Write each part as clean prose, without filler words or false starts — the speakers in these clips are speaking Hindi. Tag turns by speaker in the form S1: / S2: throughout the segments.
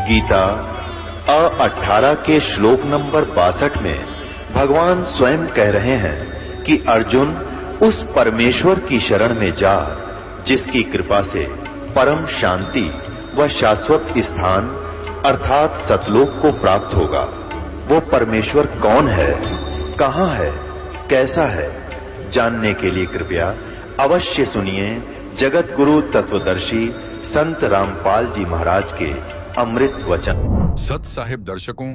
S1: गीता 18 के श्लोक नंबर 62 में भगवान स्वयं कह रहे हैं कि अर्जुन उस परमेश्वर की शरण में जा जिसकी कृपा से परम शांति व शाश्वत स्थान अर्थात सतलोक को प्राप्त होगा। वो परमेश्वर कौन है, कहां है, कैसा है, जानने के लिए कृपया अवश्य सुनिए जगत गुरु तत्वदर्शी संत रामपाल जी महाराज के अमृत वचन।
S2: सत साहिब दर्शकों,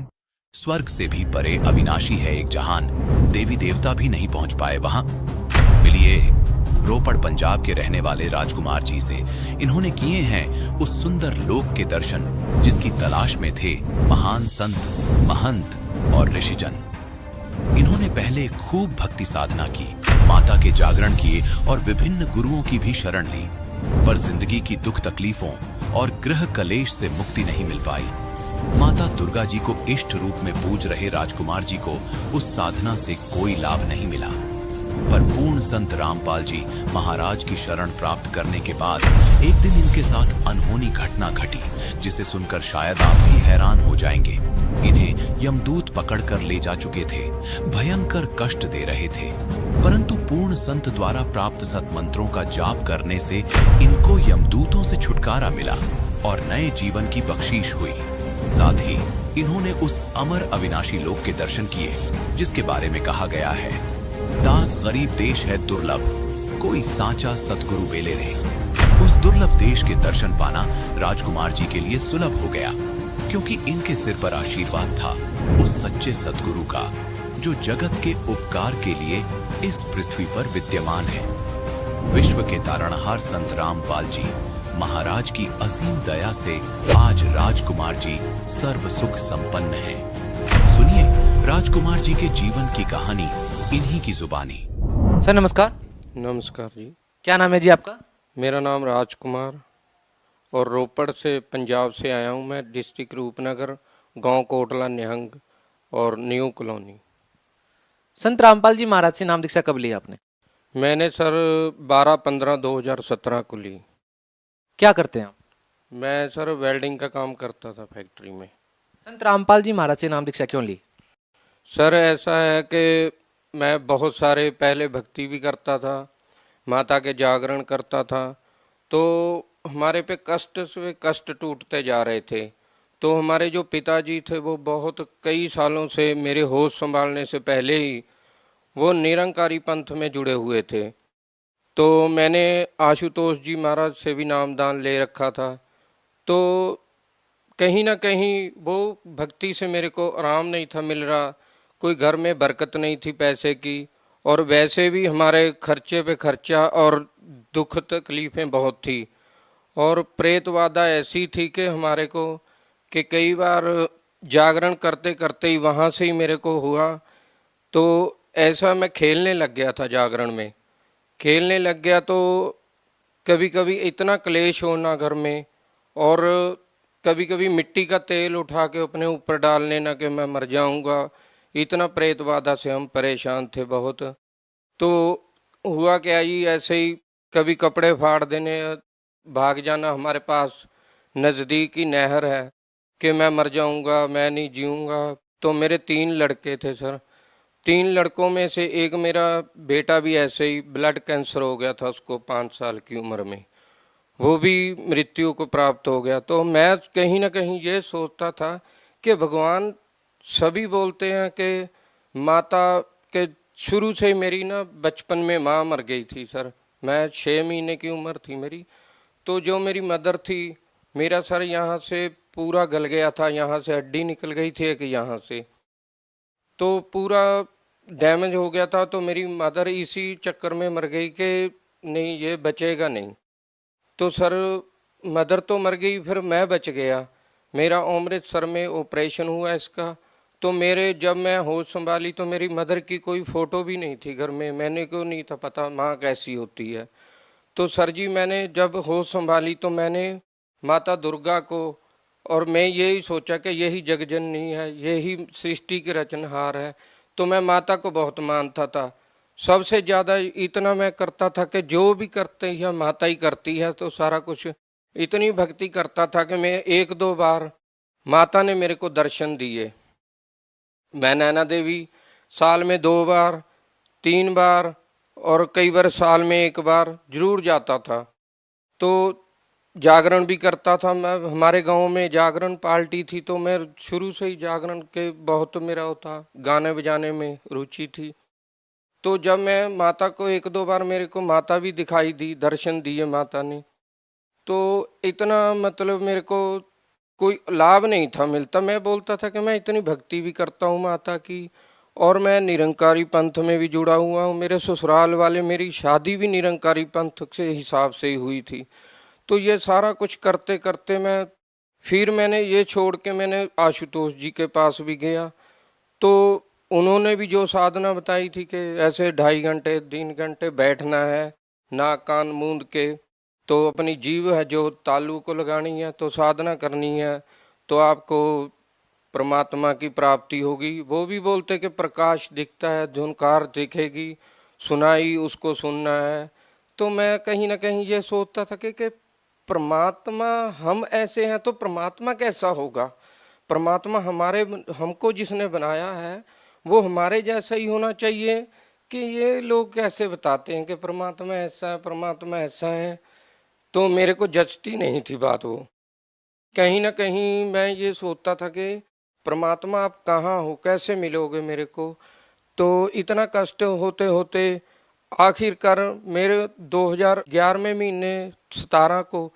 S3: स्वर्ग से भी परे अविनाशी है एक जहान, देवी देवता भी नहीं पहुंच पाए वहां। मिलिए रोपड़ पंजाब के रहने वाले राजकुमार जी से। इन्होंने किए हैं उस सुंदर लोक के दर्शन जिसकी तलाश में थे महान संत, महंत और ऋषिजन। इन्होंने पहले खूब भक्ति साधना की, माता के जागरण किए और विभिन्न गुरुओं की भी शरण ली, पर जिंदगी की दुख तकलीफों और गृह कलेश से मुक्ति नहीं मिल पाई। माता दुर्गा जी को इष्ट रूप में पूज रहे राजकुमार जी को उस साधना से कोई लाभ नहीं मिला, पर पूर्ण संत रामपाल जी महाराज की शरण प्राप्त करने के बाद एक दिन इनके साथ अनहोनी घटना घटी जिसे सुनकर शायद आप भी हैरान हो जाएंगे। इन्हें यमदूत पकड़कर ले जा चुके थे, भयंकर कष्ट दे रहे थे, परंतु पूर्ण संत द्वारा प्राप्त सतमंत्रों का जाप करने से इनको यमदूतों से छुटकारा मिला और नए जीवन की बख्शीश हुई। साथ ही इन्होंने उस अमर अविनाशी लोक के दर्शन किए जिसके बारे में कहा गया है, दास गरीब देश है दुर्लभ, कोई सांचा सतगुरु बेले रे। उस दुर्लभ देश के दर्शन पाना राजकुमार जी के लिए सुलभ हो गया, क्योंकि इनके सिर पर आशीर्वाद था उस सच्चे सतगुरु का जो जगत के उपकार के लिए इस पृथ्वी पर विद्यमान है। विश्व के तारणहार संत रामपाल जी महाराज की असीम दया से आज राजकुमार जी सर्व सुख संपन्न हैं। सुनिए राजकुमार जी के जीवन की कहानी इन्हीं की जुबानी।
S4: सर नमस्कार।
S5: नमस्कार जी।
S4: क्या नाम है जी आपका?
S5: मेरा नाम राजकुमार और रोपड़ से पंजाब से आया हूँ मैं, डिस्ट्रिक्ट रूपनगर, गांव कोटला निहंग और न्यू कॉलोनी।
S4: संत रामपाल जी महाराज से नाम दीक्षा कब ली आपने?
S5: मैंने सर 12-15-2017 को ली।
S4: क्या करते हैं आप?
S5: मैं सर वेल्डिंग का काम करता था फैक्ट्री में।
S4: संत रामपाल जी महाराज से नाम दीक्षा क्यों ली?
S5: सर ऐसा है कि मैं बहुत सारे पहले भक्ति भी करता था, माता के जागरण करता था, तो हमारे पे कष्ट से कष्ट टूटते जा रहे थे। तो हमारे जो पिताजी थे वो बहुत कई सालों से, मेरे होश संभालने से पहले ही वो निरंकारी पंथ में जुड़े हुए थे। तो मैंने आशुतोष जी महाराज से भी नामदान ले रखा था। तो कहीं ना कहीं वो भक्ति से मेरे को आराम नहीं था मिल रहा, कोई घर में बरकत नहीं थी पैसे की, और वैसे भी हमारे खर्चे पे खर्चा और दुख तकलीफ़ें बहुत थी। और प्रेतवादा ऐसी थी कि हमारे को कि कई बार जागरण करते करते ही वहाँ से ही मेरे को हुआ, तो ऐसा मैं खेलने लग गया था, जागरण में खेलने लग गया। तो कभी कभी इतना क्लेश होना घर में, और कभी कभी मिट्टी का तेल उठा के अपने ऊपर डालने ना कि मैं मर जाऊंगा, इतना प्रेतवादा से हम परेशान थे बहुत। तो हुआ क्या ही, ऐसे ही कभी कपड़े फाड़ देने, भाग जाना, हमारे पास नज़दीक ही नहर है कि मैं मर जाऊंगा, मैं नहीं जीऊंगा। तो मेरे 3 लड़के थे सर, 3 लड़कों में से एक मेरा बेटा भी ऐसे ही ब्लड कैंसर हो गया था उसको 5 साल की उम्र में, वो भी मृत्यु को प्राप्त हो गया। तो मैं कहीं ना कहीं ये सोचता था कि भगवान सभी बोलते हैं कि माता के, शुरू से ही मेरी ना बचपन में माँ मर गई थी सर, मैं 6 महीने की उम्र थी मेरी। तो जो मेरी मदर थी, मेरा सर यहाँ से पूरा गल गया था, यहाँ से हड्डी निकल गई थी एक यहाँ से, तो पूरा डैमेज हो गया था। तो मेरी मदर इसी चक्कर में मर गई कि नहीं ये बचेगा नहीं। तो सर मदर तो मर गई, फिर मैं बच गया। मेरा अमृतसर में ऑपरेशन हुआ इसका। तो मेरे जब मैं होश संभाली तो मेरी मदर की कोई फ़ोटो भी नहीं थी घर में, मैंने को नहीं था पता माँ कैसी होती है। तो सर जी मैंने जब होश संभाली तो मैंने माता दुर्गा को, और मैं यही सोचा कि यही जगजननी है, यही सृष्टि के रचनहार है। तो मैं माता को बहुत मानता था, सबसे ज़्यादा इतना मैं करता था कि जो भी करते हैं माता ही करती है, तो सारा कुछ इतनी भक्ति करता था कि मैं 1-2 बार माता ने मेरे को दर्शन दिए। मैं नैना देवी साल में 2 बार, 3 बार और कई बार साल में 1 बार जरूर जाता था। तो जागरण भी करता था मैं। हमारे गांव में जागरण पार्टी थी, तो मैं शुरू से ही जागरण के बहुत मेरा वो था, गाने बजाने में रुचि थी। तो जब मैं माता को 1-2 बार मेरे को माता भी दिखाई दी, दर्शन दिए माता ने, तो इतना मतलब मेरे को कोई लाभ नहीं था मिलता। मैं बोलता था कि मैं इतनी भक्ति भी करता हूँ माता की, और मैं निरंकारी पंथ में भी जुड़ा हुआ हूँ। मेरे ससुराल वाले, मेरी शादी भी निरंकारी पंथ के हिसाब से ही हुई थी। तो ये सारा कुछ करते करते फिर मैंने ये छोड़ के मैंने आशुतोष जी के पास भी गया। तो उन्होंने भी जो साधना बताई थी कि ऐसे 2.5 घंटे 3 घंटे बैठना है, नाक कान मूंद के, तो अपनी जीव है जो तालू को लगानी है, तो साधना करनी है, तो आपको परमात्मा की प्राप्ति होगी। वो भी बोलते कि प्रकाश दिखता है, धुनकार दिखेगी, सुनाई उसको सुनना है। तो मैं कहीं ना कहीं ये सोचता था कि परमात्मा हम ऐसे हैं तो परमात्मा कैसा होगा। परमात्मा हमको जिसने बनाया है वो हमारे जैसा ही होना चाहिए, कि ये लोग कैसे बताते हैं कि परमात्मा ऐसा है, परमात्मा ऐसा है। तो मेरे को जचती नहीं थी बात। वो कहीं ना कहीं मैं ये सोचता था कि परमात्मा आप कहाँ हो, कैसे मिलोगे मेरे को। तो इतना कष्ट होते होते आखिरकार मेरे 2011 महीने 17 को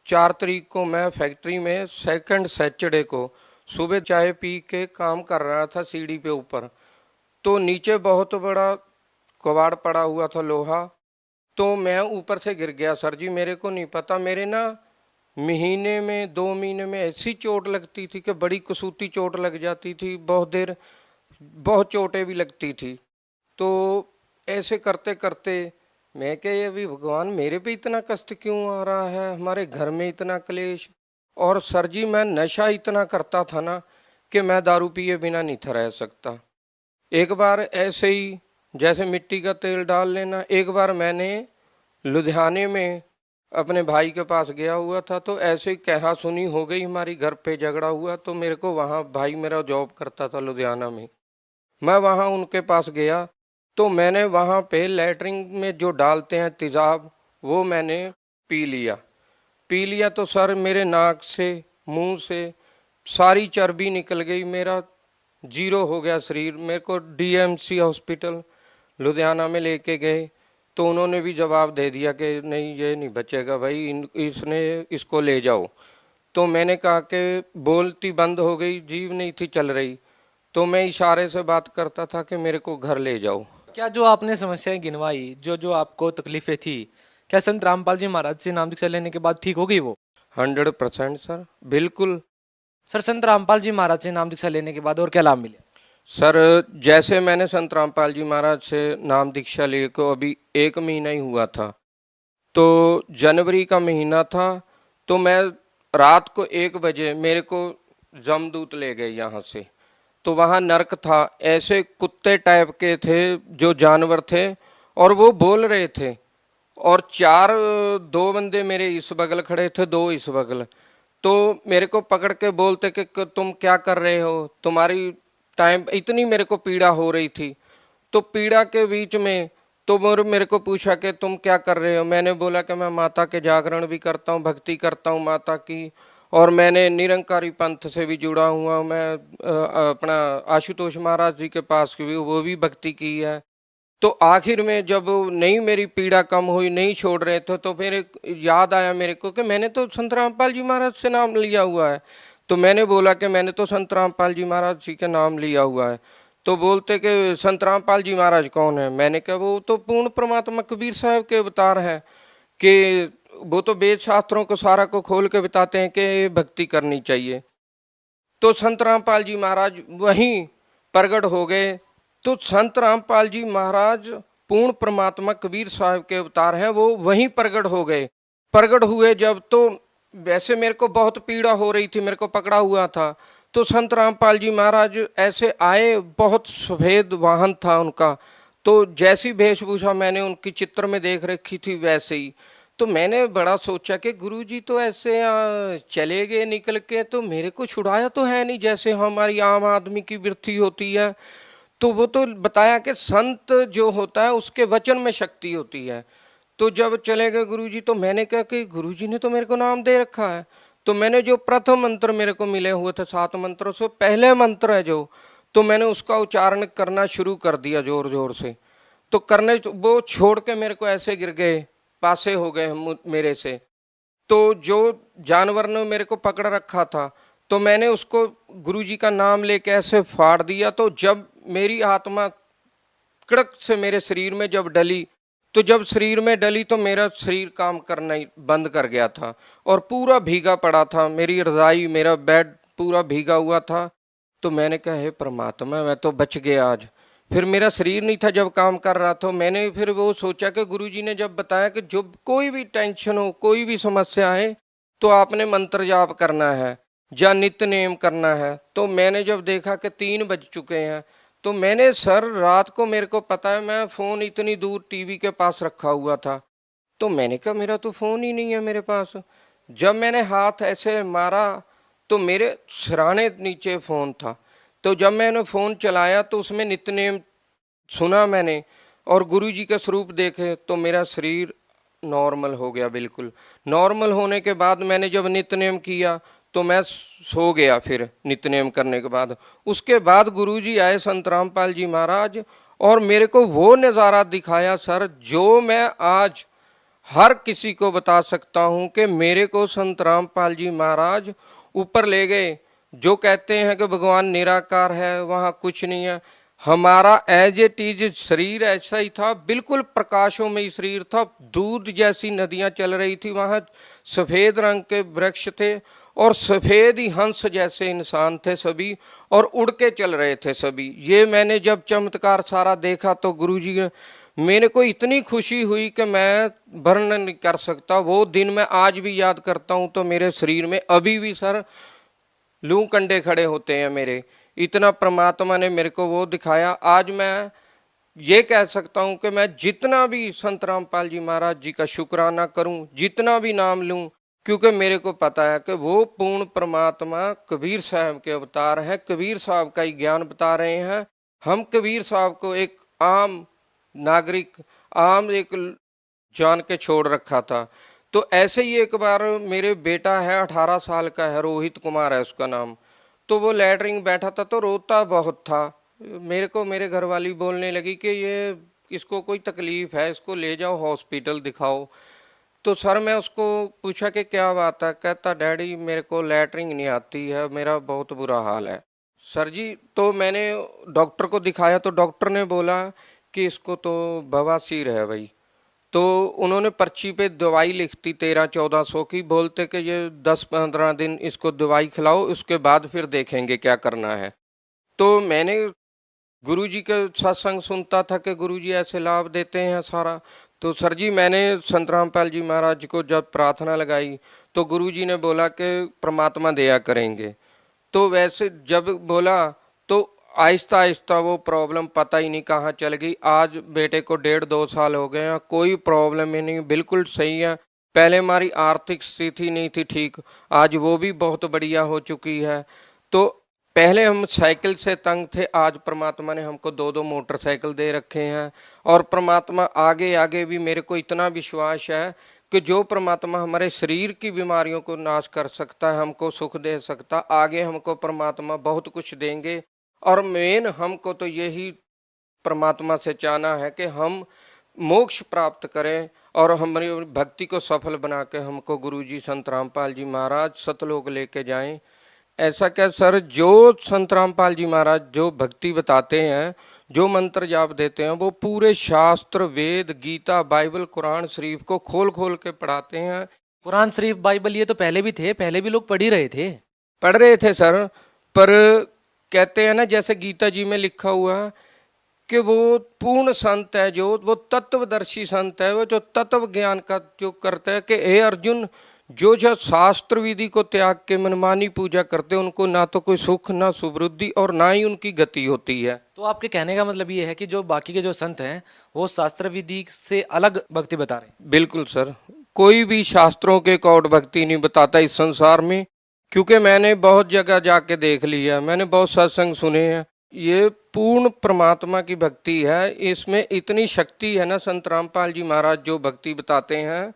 S5: 4 तारीख को मैं फैक्ट्री में सेकंड सैटरडे को सुबह चाय पी के काम कर रहा था सीढ़ी पे ऊपर। तो नीचे बहुत बड़ा कबाड़ पड़ा हुआ था लोहा, तो मैं ऊपर से गिर गया। सर जी मेरे को नहीं पता, मेरे ना महीने में 2 महीने में ऐसी चोट लगती थी कि बड़ी कसूती चोट लग जाती थी, बहुत देर बहुत चोटें भी लगती थी। तो ऐसे करते करते मैं क्या अभी भगवान मेरे पे इतना कष्ट क्यों आ रहा है, हमारे घर में इतना क्लेश। और सर जी मैं नशा इतना करता था ना कि मैं दारू पिए बिना नहीं था रह सकता। एक बार ऐसे ही जैसे मिट्टी का तेल डाल लेना, एक बार मैंने लुधियाने में अपने भाई के पास गया हुआ था, तो ऐसे ही कहा सुनी हो गई, हमारी घर पे झगड़ा हुआ। तो मेरे को वहाँ, भाई मेरा जॉब करता था लुधियाना में, मैं वहाँ उनके पास गया। तो मैंने वहाँ पे लैटरिन में जो डालते हैं तेजाब, वो मैंने पी लिया। तो सर मेरे नाक से मुंह से सारी चर्बी निकल गई, मेरा 0 हो गया शरीर। मेरे को डीएमसी हॉस्पिटल लुधियाना में लेके गए, तो उन्होंने भी जवाब दे दिया कि नहीं ये नहीं बचेगा भाई, इसको ले जाओ। तो मैंने कहा कि बोलती बंद हो गई, जीभ नहीं थी चल रही, तो मैं इशारे से बात करता था कि मेरे को घर ले जाओ।
S4: क्या जो आपने समस्याएं गिनवाई, जो आपको तकलीफें थी, क्या संत रामपाल जी महाराज से नाम दीक्षा लेने के बाद ठीक हो गई वो?
S5: 100% सर, बिल्कुल।
S4: सर संत रामपाल जी महाराज से नाम दीक्षा लेने के बाद और क्या लाभ मिले?
S5: सर जैसे मैंने संत रामपाल जी महाराज से नाम दीक्षा लिए को अभी 1 महीना ही हुआ था, तो जनवरी का महीना था। तो मैं रात को 1 बजे मेरे को जमदूत ले गए यहाँ से। तो वहाँ नरक था, ऐसे कुत्ते टाइप के थे जो जानवर थे, और वो बोल रहे थे। और 2 बंदे मेरे इस बगल खड़े थे, 2 इस बगल। तो मेरे को पकड़ के बोलते कि तुम क्या कर रहे हो, तुम्हारी टाइम, इतनी मेरे को पीड़ा हो रही थी। तो पीड़ा के बीच में तो मेरे को पूछा कि तुम क्या कर रहे हो। मैंने बोला कि मैं माता के जागरण भी करता हूँ, भक्ति करता हूँ माता की, और मैंने निरंकारी पंथ से भी जुड़ा हुआ। मैं अपना आशुतोष महाराज जी के पास भी वो भी भक्ति की है। तो आखिर में जब नहीं मेरी पीड़ा कम हुई, नहीं छोड़ रहे थे, तो फिर याद आया मेरे को कि मैंने तो संत रामपाल जी महाराज से नाम लिया हुआ है। तो मैंने बोला कि मैंने तो संत रामपाल जी महाराज जी के नाम लिया हुआ है। तो बोलते कि संत रामपाल जी महाराज कौन है? मैंने कहा वो तो पूर्ण परमात्मा कबीर साहब के अवतार हैं, कि वो तो वेद शास्त्रों को सारा को खोल के बताते हैं कि भक्ति करनी चाहिए। तो संत रामपाल जी महाराज वहीं प्रकट हो गए। तो संत रामपाल जी महाराज पूर्ण परमात्मा कबीर साहब के अवतार हैं, वो वहीं प्रकट हो गए। प्रकट हुए जब, तो वैसे मेरे को बहुत पीड़ा हो रही थी, मेरे को पकड़ा हुआ था। तो संत रामपाल जी महाराज ऐसे आए, बहुत सफेद वाहन था उनका। तो जैसी वेशभूषा मैंने उनकी चित्र में देख रखी थी वैसे ही। तो मैंने बड़ा सोचा कि गुरुजी तो ऐसे चले गए निकल के, तो मेरे को छुड़ाया तो है नहीं जैसे हमारी आम आदमी की वृत्ति होती है। तो वो तो बताया कि संत जो होता है उसके वचन में शक्ति होती है। तो जब चले गए गुरुजी, तो मैंने कहा कि गुरुजी ने तो मेरे को नाम दे रखा है। तो मैंने जो प्रथम मंत्र मेरे को मिले हुए थे 7 मंत्रों से पहले मंत्र है जो, तो मैंने उसका उच्चारण करना शुरू कर दिया जोर जोर से। तो करने वो छोड़ के मेरे को ऐसे गिर गए, पासे हो गए मेरे से। तो जो जानवर ने मेरे को पकड़ रखा था, तो मैंने उसको गुरुजी का नाम लेके ऐसे फाड़ दिया। तो जब मेरी आत्मा कड़क से मेरे शरीर में जब डली, तो जब शरीर में डली तो मेरा शरीर काम करना ही बंद कर गया था और पूरा भीगा पड़ा था। मेरी रजाई, मेरा बेड पूरा भीगा हुआ था। तो मैंने कहा हे परमात्मा, मैं तो बच गया आज। फिर मेरा शरीर नहीं था जब काम कर रहा था। मैंने फिर वो सोचा कि गुरुजी ने जब बताया कि जब कोई भी टेंशन हो, कोई भी समस्या आए, तो आपने मंत्र जाप करना है या नित्य नेम करना है। तो मैंने जब देखा कि 3 बज चुके हैं, तो मैंने सर रात को, मेरे को पता है मैं फ़ोन इतनी दूर टीवी के पास रखा हुआ था, तो मैंने कहा मेरा तो फ़ोन ही नहीं है मेरे पास। जब मैंने हाथ ऐसे मारा तो मेरे सिराने नीचे फ़ोन था। तो जब मैंने फ़ोन चलाया तो उसमें नित्य नेम सुना मैंने और गुरुजी के स्वरूप देखे, तो मेरा शरीर नॉर्मल हो गया। बिल्कुल नॉर्मल होने के बाद मैंने जब नित्य नेम किया तो मैं सो गया। फिर नित्य नेम करने के बाद, उसके बाद गुरुजी आए संत रामपाल जी महाराज, और मेरे को वो नज़ारा दिखाया सर, जो मैं आज हर किसी को बता सकता हूँ कि मेरे को संत रामपाल जी महाराज ऊपर ले गए। जो कहते हैं कि भगवान निराकार है, वहाँ कुछ नहीं है। हमारा एज इट इज शरीर ऐसा ही था, बिल्कुल प्रकाशों में ही शरीर था। दूध जैसी नदियाँ चल रही थी, वहाँ सफ़ेद रंग के वृक्ष थे और सफ़ेद ही हंस जैसे इंसान थे सभी, और उड़ के चल रहे थे सभी। ये मैंने जब चमत्कार सारा देखा तो गुरुजी, मेरे को इतनी खुशी हुई कि मैं वर्णन नहीं कर सकता। वो दिन मैं आज भी याद करता हूँ तो मेरे शरीर में अभी भी सर लू कंडे खड़े होते हैं मेरे। इतना परमात्मा ने मेरे को वो दिखाया। आज मैं ये कह सकता हूँ कि मैं जितना भी संत रामपाल जी महाराज जी का शुक्राना करूँ, जितना भी नाम लूँ, क्योंकि मेरे को पता है कि वो पूर्ण परमात्मा कबीर साहब के अवतार हैं। कबीर साहब का ही ज्ञान बता रहे हैं। हम कबीर साहब को एक आम नागरिक, आम एक जान के छोड़ रखा था। तो ऐसे ही एक बार मेरे बेटा है 18 साल का है, रोहित कुमार है उसका नाम। तो वो लैटरिन बैठा था तो रोता बहुत था। मेरे को मेरे घरवाली बोलने लगी कि ये इसको कोई तकलीफ़ है, इसको ले जाओ हॉस्पिटल दिखाओ। तो सर मैं उसको पूछा कि क्या बात है। कहता डैडी मेरे को लैटरिन नहीं आती है, मेरा बहुत बुरा हाल है। सर जी तो मैंने डॉक्टर को दिखाया तो डॉक्टर ने बोला कि इसको तो बवासीर है भाई। तो उन्होंने पर्ची पे दवाई लिख दी 1300-1400 की, बोलते कि ये 10-15 दिन इसको दवाई खिलाओ, उसके बाद फिर देखेंगे क्या करना है। तो मैंने गुरुजी के सत्संग सुनता था कि गुरुजी ऐसे लाभ देते हैं सारा। तो सर जी मैंने संत रामपाल जी महाराज जी को जब प्रार्थना लगाई तो गुरुजी ने बोला कि परमात्मा दया करेंगे। तो वैसे जब बोला तो आहिस्ता आहिस्ता वो प्रॉब्लम पता ही नहीं कहाँ चल गई। आज बेटे को 1.5-2 साल हो गए हैं, कोई प्रॉब्लम ही नहीं, बिल्कुल सही है। पहले हमारी आर्थिक स्थिति नहीं थी ठीक, आज वो भी बहुत बढ़िया हो चुकी है। तो पहले हम साइकिल से तंग थे, आज परमात्मा ने हमको 2-2 मोटरसाइकिल दे रखे हैं। और परमात्मा आगे आगे भी, मेरे को इतना विश्वास है कि जो परमात्मा हमारे शरीर की बीमारियों को नाश कर सकता है, हमको सुख दे सकता, आगे हमको परमात्मा बहुत कुछ देंगे। और मेन हमको तो यही परमात्मा से चाहना है कि हम मोक्ष प्राप्त करें और हमारी भक्ति को सफल बना के हमको गुरुजी संत रामपाल जी महाराज सतलोक लेके जाएं। ऐसा क्या सर, जो संत रामपाल जी महाराज जो भक्ति बताते हैं, जो मंत्र जाप देते हैं, वो पूरे शास्त्र, वेद, गीता, बाइबल, कुरान शरीफ को खोल खोल के पढ़ाते हैं।
S4: कुरान शरीफ, बाइबल ये तो पहले भी थे, पहले भी लोग पढ़ ही रहे थे।
S5: पढ़ रहे थे सर, पर कहते हैं ना जैसे गीता जी में लिखा हुआ है कि वो पूर्ण संत है, जो वो तत्वदर्शी संत है, वो जो तत्व ज्ञान का जो करता है कि हे अर्जुन, जो जो शास्त्र विधि को त्याग के मनमानी पूजा करते हैं, उनको ना तो कोई सुख, ना सुवृद्धि और ना ही उनकी गति होती है।
S4: तो आपके कहने का मतलब ये है कि जो बाकी के जो संत हैं वो शास्त्र विधि से अलग भक्ति बता रहे हैं?
S5: बिल्कुल सर, कोई भी शास्त्रों के कौट भक्ति नहीं बताता इस संसार में, क्योंकि मैंने बहुत जगह जाके देख लिया, मैंने बहुत सत्संग सुने हैं। ये पूर्ण परमात्मा की भक्ति है, इसमें इतनी शक्ति है ना। संत रामपाल जी महाराज जो भक्ति बताते हैं,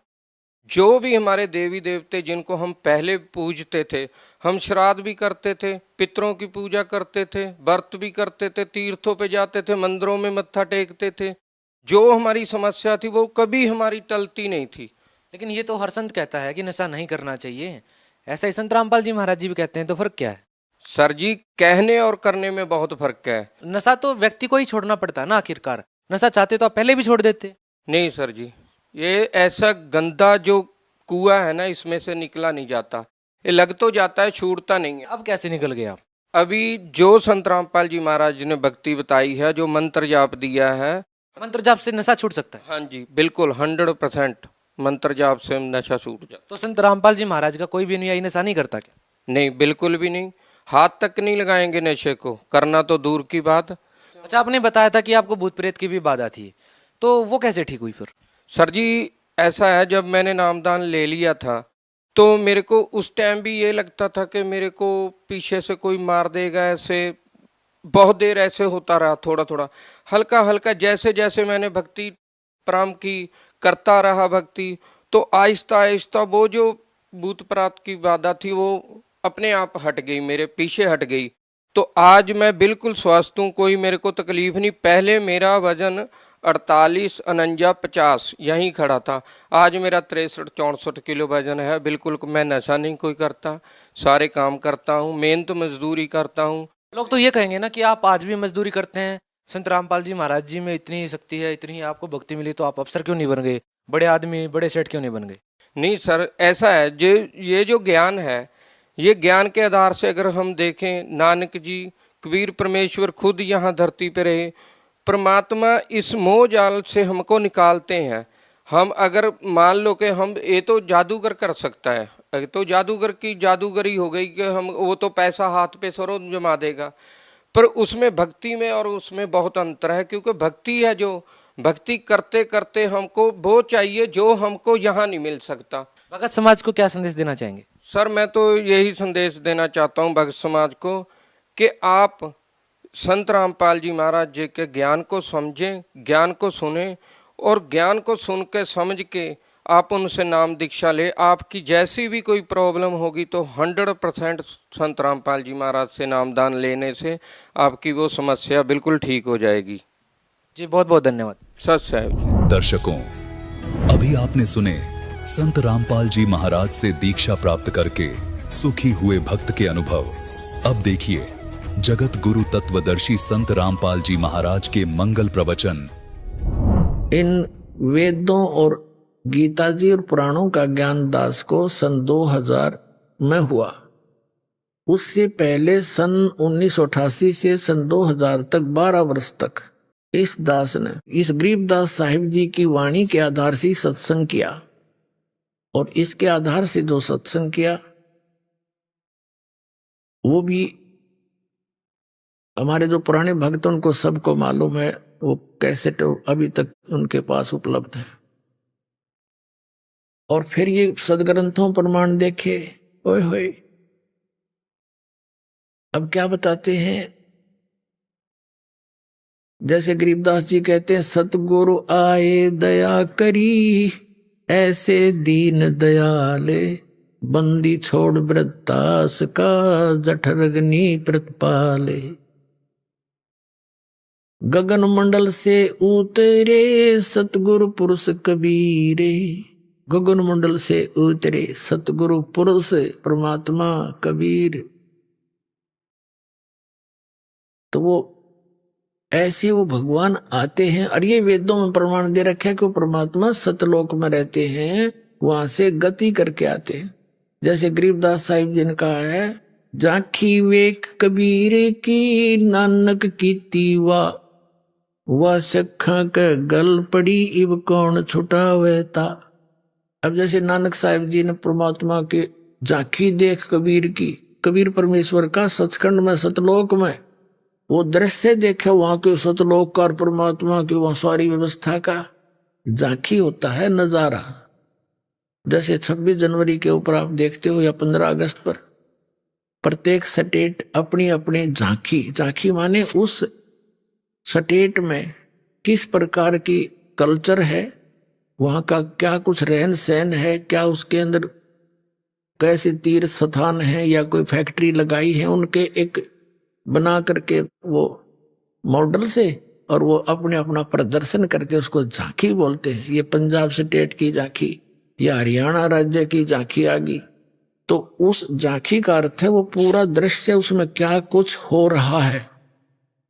S5: जो भी हमारे देवी देवते जिनको हम पहले पूजते थे, हम श्राद्ध भी करते थे, पितरों की पूजा करते थे, व्रत भी करते थे, तीर्थों पे जाते थे, मंदिरों में मत्था टेकते थे, जो हमारी समस्या थी वो कभी हमारी टलती नहीं थी।
S4: लेकिन ये तो हर संत कहता है कि नशा नहीं करना चाहिए, ऐसा ही संत रामपाल जी महाराज जी भी कहते हैं, तो फर्क क्या है?
S5: सर जी, कहने और करने में बहुत फर्क है।
S4: नशा तो व्यक्ति को ही छोड़ना पड़ता है ना, आखिरकार नशा चाहते तो आप पहले भी छोड़ देते।
S5: नहीं सर जी, ये ऐसा गंदा जो कुआं है ना, इसमें से निकला नहीं जाता, ये लग तो जाता है, छूटता नहीं है।
S4: अब कैसे निकल गए आप?
S5: अभी जो संत रामपाल जी महाराज ने भक्ति बताई है, जो मंत्र जाप दिया है,
S4: मंत्र जाप से नशा छूट सकता है?
S5: हाँ जी बिल्कुल 100% मंत्र जाप से नशा छूट जाता।
S4: तो संत रामपाल जी महाराज का कोई भी अनुयायी नशा नहीं करता क्या?
S5: नहीं, बिल्कुल भी नहीं, हाथ तक नहीं लगाएंगे नशे को, करना तो दूर की बात।
S4: अच्छा, आपने बताया था कि आपको भूत प्रेत की भी बाधा थी, तो वो कैसे ठीक हुई फिर?
S5: सर जी ऐसा है, जब मैंने नामदान ले लिया था तो मेरे को उस टाइम भी ये लगता था कि मेरे को पीछे से कोई मार देगा, ऐसे बहुत देर ऐसे होता रहा, थोड़ा थोड़ा हल्का हल्का, जैसे जैसे मैंने भक्ति प्रारंभ की, करता रहा भक्ति, तो आहिस्ता आहिस्ता वो जो भूत प्रेत की बाधा थी वो अपने आप हट गई, मेरे पीछे हट गई। तो आज मैं बिल्कुल स्वस्थ हूँ, कोई मेरे को तकलीफ नहीं। पहले मेरा वजन 48, 49, 50 यहीं खड़ा था, आज मेरा 63, 64 किलो वजन है। बिल्कुल मैं नशा नहीं कोई करता, सारे काम करता हूँ, मेहनत मजदूरी करता हूँ।
S4: लोग तो ये कहेंगे ना कि आप आज भी मजदूरी करते हैं, संत रामपाल जी महाराज जी में इतनी शक्ति है, इतनी आपको भक्ति मिली, तो आप अफसर क्यों नहीं बन गए, बड़े आदमी, बड़े सेठ क्यों नहीं बन गए?
S5: नहीं सर, ऐसा है, ये जो ज्ञान है, ये ज्ञान के आधार से अगर हम देखें, नानक जी, कबीर, परमेश्वर खुद यहाँ धरती पे रहे, परमात्मा इस मोह जाल से हमको निकालते हैं। हम अगर मान लो कि हम, ये तो जादूगर कर सकता है, तो जादूगर की जादूगरी हो गई कि हम, वो तो पैसा हाथ पे सरो जमा देगा, पर उसमें भक्ति में और उसमें बहुत अंतर है, क्योंकि भक्ति है जो भक्ति करते करते हमको वो चाहिए जो हमको यहाँ नहीं मिल सकता।
S4: भगत समाज को क्या संदेश देना चाहेंगे?
S5: सर मैं तो यही संदेश देना चाहता हूँ भगत समाज को कि आप संत रामपाल जी महाराज जी के ज्ञान को समझें, ज्ञान को सुने, और ज्ञान को सुन के समझ के आप उनसे नाम दीक्षा ले। आपकी जैसी भी कोई प्रॉब्लम होगी तो 100% संत रामपाल जी महाराज से नामदान लेने से आपकी वो समस्या बिल्कुल ठीक हो जाएगी।
S4: जी बहुत बहुत धन्यवाद।
S5: सच साहब जी।
S3: दर्शकों, अभी आपने सुने संत रामपाल जी महाराज से दीक्षा प्राप्त करके सुखी हुए भक्त के अनुभव। अब देखिए जगत गुरु तत्वदर्शी संत रामपाल जी महाराज के मंगल प्रवचन।
S6: इन वेदों और गीता जी और पुराणों का ज्ञान दास को सन 2000 में हुआ। उससे पहले सन 1988 से सन 2000 तक 12 वर्ष तक इस दास ने इस गरीबदास साहिब जी की वाणी के आधार से सत्संग किया, और इसके आधार से जो सत्संग किया वो भी हमारे जो पुराने भक्त उनको सबको मालूम है, वो कैसेट अभी तक उनके पास उपलब्ध है। और फिर ये सदग्रंथों प्रमाण देखे, ओए होए, अब क्या बताते हैं। जैसे गरीबदास जी कहते हैं, सतगुरु आए दया करी, ऐसे दीन दयाले, बंदी छोड़ वृत्तास का, जठरग्नि प्रतिपाले। गगन मंडल से उतरे सतगुरु पुरुष कबीरे, गगन मंडल से उतरे सतगुरु पुरुष परमात्मा कबीर। तो वो ऐसे वो भगवान आते हैं, और ये वेदों में प्रमाण दे रखा है कि वो परमात्मा सतलोक में रहते हैं, वहां से गति करके आते हैं। जैसे गरीबदास साहिब जी ने कहा है, जाखी वेख कबीर की, नानक की तीवा, वह सखा के गल पड़ी, इब कौन छुटावेता। अब जैसे नानक साहिब जी ने परमात्मा के झांकी देख कबीर की, कबीर परमेश्वर का सचखंड में सतलोक में वो दृश्य देखे, वहां के सतलोक का और परमात्मा की वहां सारी व्यवस्था का झांकी होता है, नजारा। जैसे 26 जनवरी के ऊपर आप देखते हो या 15 अगस्त पर प्रत्येक स्टेट अपनी अपनी झांकी माने उस स्टेट में किस प्रकार की कल्चर है, वहाँ का क्या कुछ रहन सहन है, क्या उसके अंदर कैसे तीर्थ स्थान है या कोई फैक्ट्री लगाई है, उनके एक बना करके वो मॉडल से और वो अपने अपना प्रदर्शन करते हैं, उसको झांकी बोलते हैं। ये पंजाब स्टेट की झांकी या हरियाणा राज्य की झांकी आ गई, तो उस झांकी का अर्थ है वो पूरा दृश्य, उसमें क्या कुछ हो रहा है।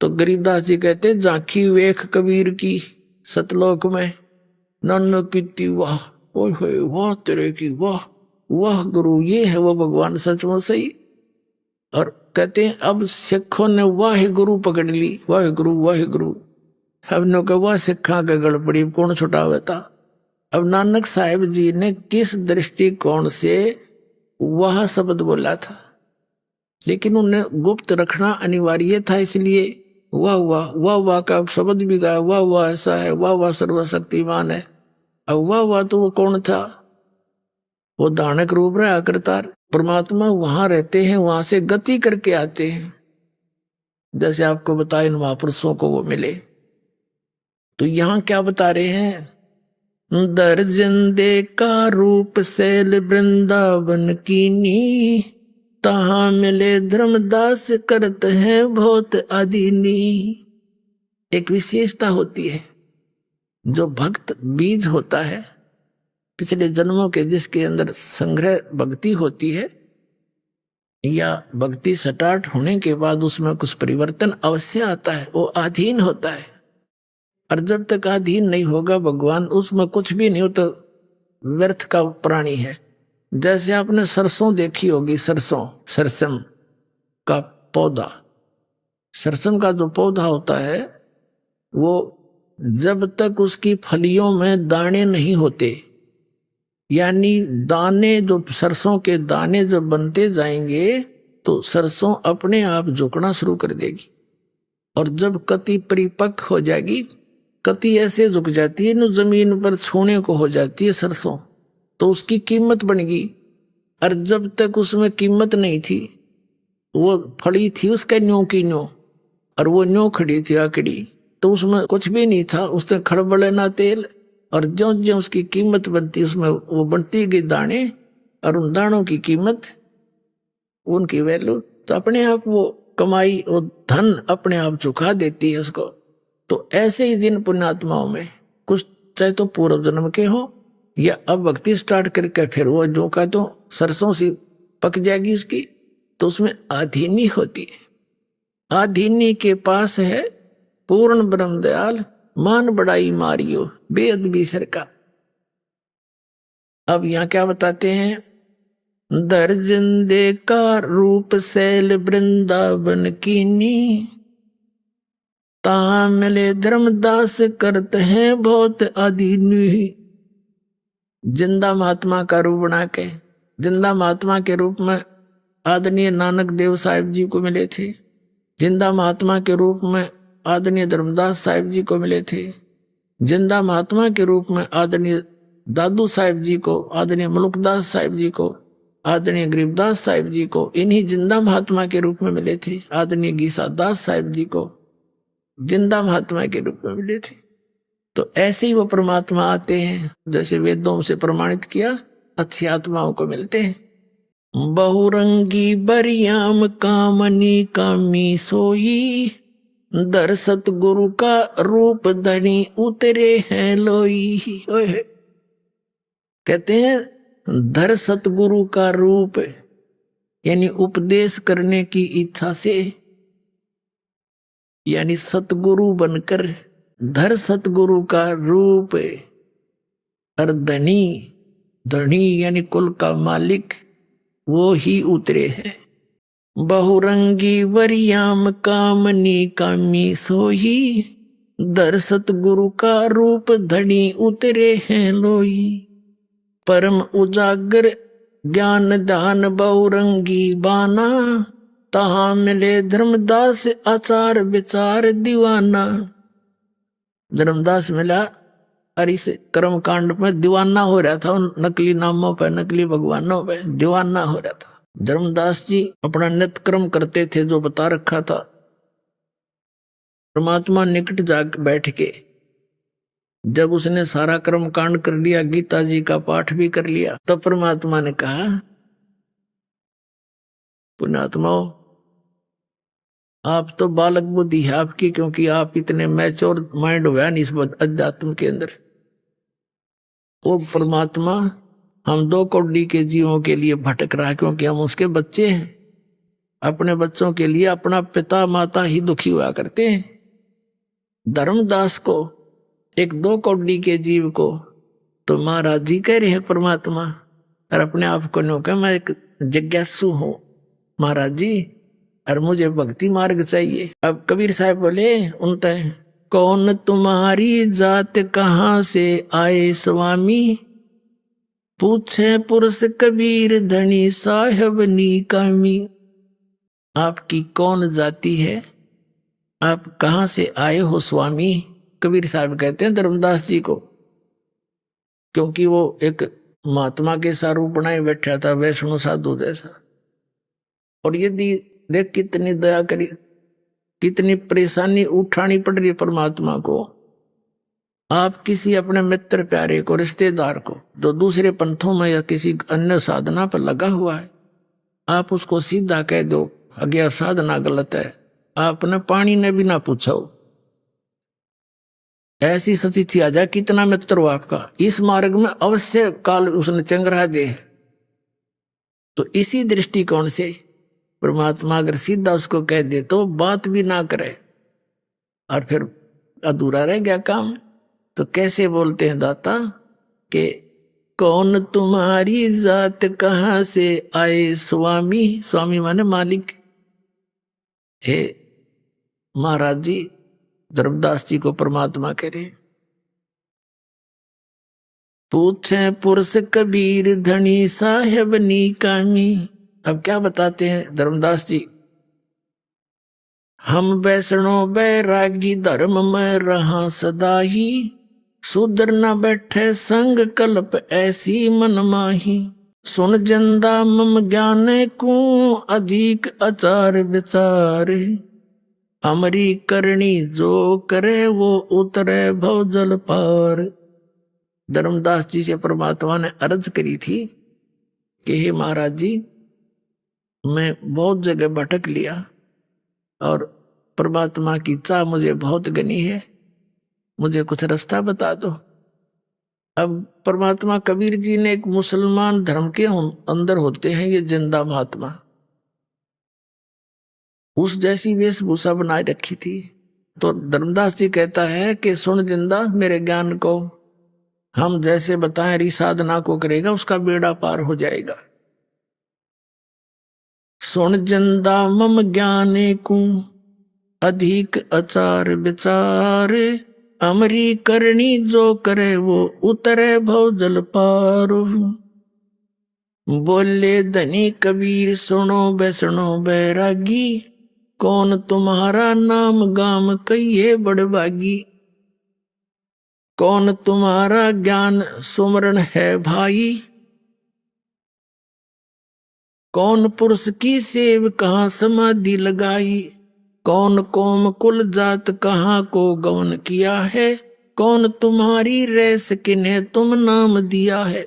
S6: तो गरीबदास जी कहते हैं झांकी वेख कबीर की सतलोक में, नन्नो कीती वाह, ओए होए वाह तेरे की वाह, वाह गुरु, ये है वो भगवान सचमुच सही। और कहते हैं अब सिखों ने वाह गुरु पकड़ ली, वाह गुरु वाह गुरु। अब नो का वाह सिखा के गड़बड़ी कौन छुटावे था। अब नानक साहिब जी ने किस दृष्टिकोण से वह शब्द बोला था, लेकिन उन्हें गुप्त रखना अनिवार्य था, इसलिए वाह वाह वाह वाह का शब्द भी गाया, वाह वाह ऐसा है, वाह वाह सर्वशक्तिमान है। अब वाह वाह तो वो कौन था, वो दानक रूप रहा करतार। परमात्मा वहां रहते हैं, वहां से गति करके आते हैं, जैसे आपको बताया इन महापुरुषों को वो मिले। तो यहां क्या बता रहे हैं, दर्जन का रूप शैल वृंदावन कीनी, तहां मिले धर्मदास करत हैं बहुत अदीनी। एक विशेषता होती है, जो भक्त बीज होता है पिछले जन्मों के, जिसके अंदर संग्रह भक्ति होती है या भक्ति स्टार्ट होने के बाद उसमें कुछ परिवर्तन अवश्य आता है, वो अधीन होता है। और जब तक अधीन नहीं होगा भगवान, उसमें कुछ भी नहीं होता, व्यर्थ का प्राणी है। जैसे आपने सरसों देखी होगी, सरसम का पौधा, सरसम का जो पौधा होता है वो जब तक उसकी फलियों में दाने नहीं होते, यानी दाने जो सरसों के दाने जब बनते जाएंगे तो सरसों अपने आप झुकना शुरू कर देगी। और जब कति परिपक्व हो जाएगी, कति ऐसे झुक जाती है, न जमीन पर छूने को हो जाती है सरसों, तो उसकी कीमत बन गई। और जब तक उसमें कीमत नहीं थी, वो फड़ी थी उसके न्यों की न्यों, और वो न्यों खड़ी थी आकड़ी, तो उसमें कुछ भी नहीं था, उसने खड़बड़े ना तेल। और ज्यों ज्यों उसकी कीमत बनती, उसमें वो बनती गई दाने, और उन दानों की कीमत, उनकी वैल्यू, तो अपने आप वो कमाई, वो धन अपने आप झुका देती है उसको। तो ऐसे ही जिन पुण्यात्माओं में कुछ चाहे तो पूर्व जन्म के हो या अब भक्ति स्टार्ट करके फिर वो जो का तो सरसों सी पक जाएगी उसकी, तो उसमें आधीनी होती है। आधीनी के पास है पूर्ण ब्रह्म दयाल, मान बड़ाई मारियो बेअदबी सरका। अब यहां क्या बताते हैं, दर्जन दे का रूप शैल वृंदावन कीनी, तहां मिले धर्मदास करते हैं बहुत अधीनी। जिंदा महात्मा का रूप बना के, जिंदा महात्मा के रूप में आदरणीय नानक देव साहिब जी को मिले थे, जिंदा महात्मा के रूप में आदरणीय धर्मदास साहिब जी को मिले थे, जिंदा महात्मा के रूप में आदरणीय दादू साहिब जी को, आदरणीय मलुकदास साहिब जी को, आदरणीय गरीबदास साहिब जी को, इन्हीं जिंदा महात्मा के रूप में मिले थे। आदरणीय गीसा दास साहिब जी को जिंदा महात्मा के रूप में मिले थे। तो ऐसे ही वो परमात्मा आते हैं, जैसे वेदों से प्रमाणित किया, अच्छी आत्माओं को मिलते हैं। बहुरंगी बरियाम कामनी कामी सोई, दर सतगुरु का रूप धनी उतरे हैं लोई। कहते हैं धर सतगुरु का रूप, यानी उपदेश करने की इच्छा से, यानी सतगुरु बनकर धर सतगुरु का रूप। और धनी, धनी यानी कुल का मालिक, वो ही उतरे हैं। बहुरंगी वरियाम कामनी कामी सोही, दर सतगुरु का रूप धनी उतरे हैं लोई। परम उजागर ज्ञान दान बहुरंगी बाना, तहां मिले धर्मदास आचार विचार दीवाना। धर्मदास मिला और इस कर्म कांड में दीवाना हो रहा था, उन नकली नामों पे, नकली भगवानों पे दीवाना हो रहा था। धर्मदास जी अपना नित्य कर्म करते थे जो बता रखा था। परमात्मा निकट जाकर बैठ के जब उसने सारा कर्म कांड कर लिया, गीता जी का पाठ भी कर लिया, तब परमात्मा ने कहा, पुण्यात्माओं, आप तो बालक बुद्धि है आपकी, क्योंकि आप इतने मैच्योर माइंड हुआ नहीं इस अध्यात्म के अंदर। वो परमात्मा हम 2 कौड़ी के जीवों के लिए भटक रहा है, क्योंकि हम उसके बच्चे हैं। अपने बच्चों के लिए अपना पिता माता ही दुखी हुआ करते हैं। धर्मदास को, एक 2 कौड़ी के जीव को तो महाराज जी कह रहे हैं परमात्मा, और अपने आप को नो कह मैं एक जिज्ञासु हूं महाराज जी, और मुझे भक्ति मार्ग चाहिए। अब कबीर साहब बोले उनते, कौन तुम्हारी जात कहाँ से आए स्वामी, पूछे पुरुष कबीर धनी साहब नीकामी। आपकी कौन जाति है, आप कहाँ से आए हो स्वामी। कबीर साहब कहते हैं धर्मदास जी को, क्योंकि वो एक महात्मा के सा रूप बनाए बैठा था, वैष्णव साधु जैसा। और यदि देख कितनी दया करी, कितनी परेशानी उठानी पड़ रही है परमात्मा को। आप किसी अपने मित्र प्यारे को, रिश्तेदार को, जो दूसरे पंथों में या किसी अन्य साधना पर लगा हुआ है, आप उसको सीधा कह दो अज्ञा साधना गलत है, आपने पानी ने भी ना पूछा हो, ऐसी स्थिति आ जाए, कितना मित्र हो आपका, इस मार्ग में अवश्य काल उसने चंगरा दे। तो इसी दृष्टिकोण से परमात्मा अगर सीधा उसको कह दे तो बात भी ना करे और फिर अधूरा रह गया काम। तो कैसे बोलते हैं दाता कि कौन तुम्हारी जात कहाँ से आए स्वामी। स्वामी माने मालिक। हे महाराज जी, धर्मदास जी को परमात्मा कह रहे, पूछे पुरुष कबीर धनी साहेब नीकामी। अब क्या बताते हैं धर्मदास जी, हम वैष्णो बैरागी धर्म में रहा सदा ही, सुधर न बैठे संग कल्प ऐसी मन माही, सुन जंदा मम ज्ञान को अधिक अचार विचार, हमारी करनी जो करे वो उतरे भव जल पार। धर्मदास जी से परमात्मा ने अर्ज करी थी कि हे महाराज जी, मैं बहुत जगह भटक लिया और परमात्मा की चाह मुझे बहुत घनी है, मुझे कुछ रास्ता बता दो। अब परमात्मा कबीर जी ने एक मुसलमान धर्म के अंदर होते हैं ये जिंदा महात्मा, उस जैसी वेशभूषा बनाए रखी थी। तो धर्मदास जी कहता है कि सुन जिंदा मेरे ज्ञान को, हम जैसे बताएं री साधना को करेगा उसका बेड़ा पार हो जाएगा। सुन जिंदा मम ज्ञाने को अधिक अचार विचार, अमरी करनी जो करे वो उतरे भव जल पार। बोले धनी कबीर सुनो वैष्णो बैरागी, कौन तुम्हारा नाम गाम कहिए बड़भागी, कौन तुम्हारा ज्ञान सुमरण है भाई, कौन पुरुष की सेव कहाँ समाधि लगाई, कौन कोम कुल जात कहाँ को गौन किया है, कौन तुम्हारी रैस किन्हें तुम नाम दिया है,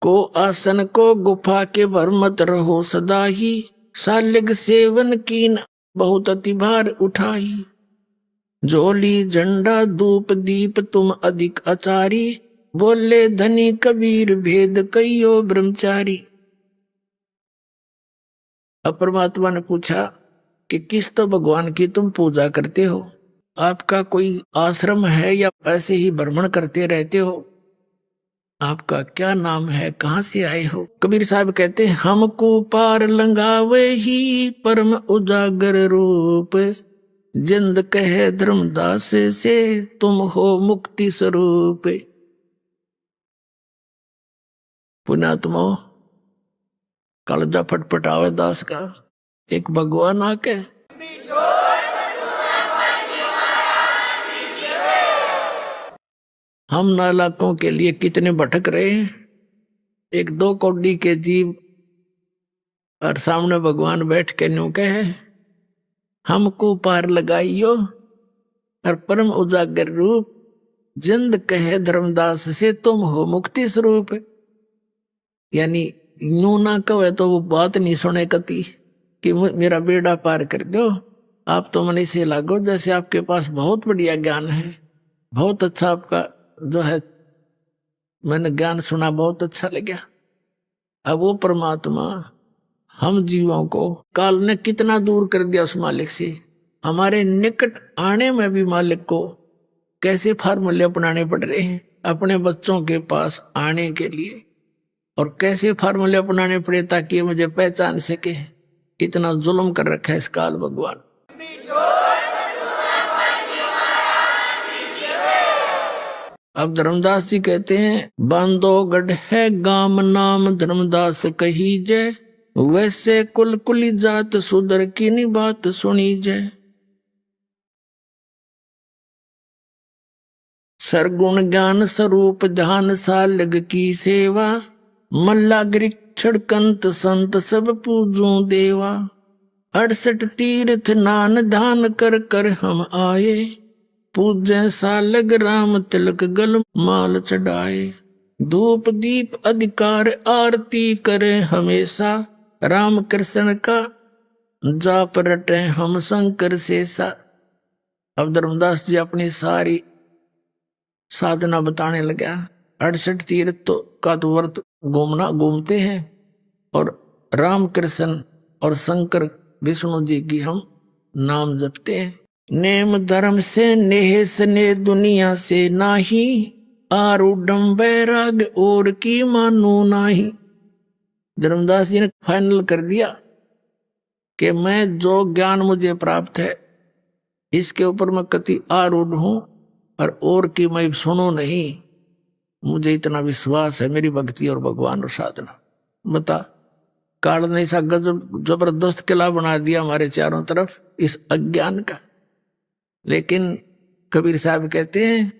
S6: को आसन को गुफा के भर मत रहो सदा ही, सालिग सेवन कीन बहुत अति भार उठाई, झोली झंडा धूप दीप तुम अधिक आचारी, बोले धनी कबीर भेद कहियो ब्रह्मचारी। अब परमात्मा ने पूछा कि किस तो भगवान की तुम पूजा करते हो, आपका कोई आश्रम है या ऐसे ही भ्रमण करते रहते हो, आपका क्या नाम है, कहाँ से आए हो। कबीर साहब कहते हैं हमको पार लंगावे ही परम उजागर रूप, जिंद कहे धर्मदास से तुम हो मुक्ति स्वरूप। पुण्यात्मा कालजा फटफटावे दास का एक भगवान आके हम नालायकों के लिए कितने भटक रहे हैं। एक 2 कौड़ी के जीव और सामने भगवान बैठ के न्यू कहे हमको पार लगाइयो, और परम उजागर रूप जिंद कहे धर्मदास से तुम हो मुक्ति स्वरूप। यानी यूं ना कहे तो वो बात नहीं सुने कती कि मेरा बेड़ा पार कर दो। आप तो मन से लागो जैसे आपके पास बहुत बढ़िया ज्ञान है, बहुत अच्छा आपका जो है, मैंने ज्ञान सुना, बहुत अच्छा लगा। अब वो परमात्मा हम जीवों को काल ने कितना दूर कर दिया उस मालिक से। हमारे निकट आने में भी मालिक को कैसे फार्मूले अपनाने पड़ रहे हैं अपने बच्चों के पास आने के लिए, और कैसे फार्मूले अपनाने पड़े ताकि मुझे पहचान सके। कितना जुल्म कर रखा है इस काल भगवान। अब धर्मदास जी कहते हैं बांधोगढ़ है गाम नाम धर्मदास कही जय, वैसे कुल कुली जात सुधर की नी बात सुनी जय। सरगुण ज्ञान स्वरूप ध्यान सालग की सेवा, मल्लाग्रिक्षण कंत संत सब पूजू देवा। 68 तीर्थ नान दान कर कर हम आए, पूजै सालग राम तिलक गल माल चढ़ाए। धूप दीप अधिकार आरती करे हमेशा, राम कृष्ण का जाप रटे हम शंकर शेषा। अब धर्मदास जी अपनी सारी साधना बताने लगा। 68 तीर्थ तो का तो व्रत घूमते हैं, और राम कृष्ण और शंकर विष्णु जी की हम नाम जपते हैं। नेम धर्म से नेह स्नेह दुनिया से नाही, आरूढ़ बैराग और की मानू नाही। धर्मदास जी ने फाइनल कर दिया कि मैं जो ज्ञान मुझे प्राप्त है इसके ऊपर मैं कति आरूढ़ हूं, और की मैं सुनो नहीं। मुझे इतना विश्वास है मेरी भक्ति और भगवान और साधना। बता काल ने ऐसा गजब जबरदस्त किला बना दिया हमारे चारों तरफ इस अज्ञान का। लेकिन कबीर साहब कहते हैं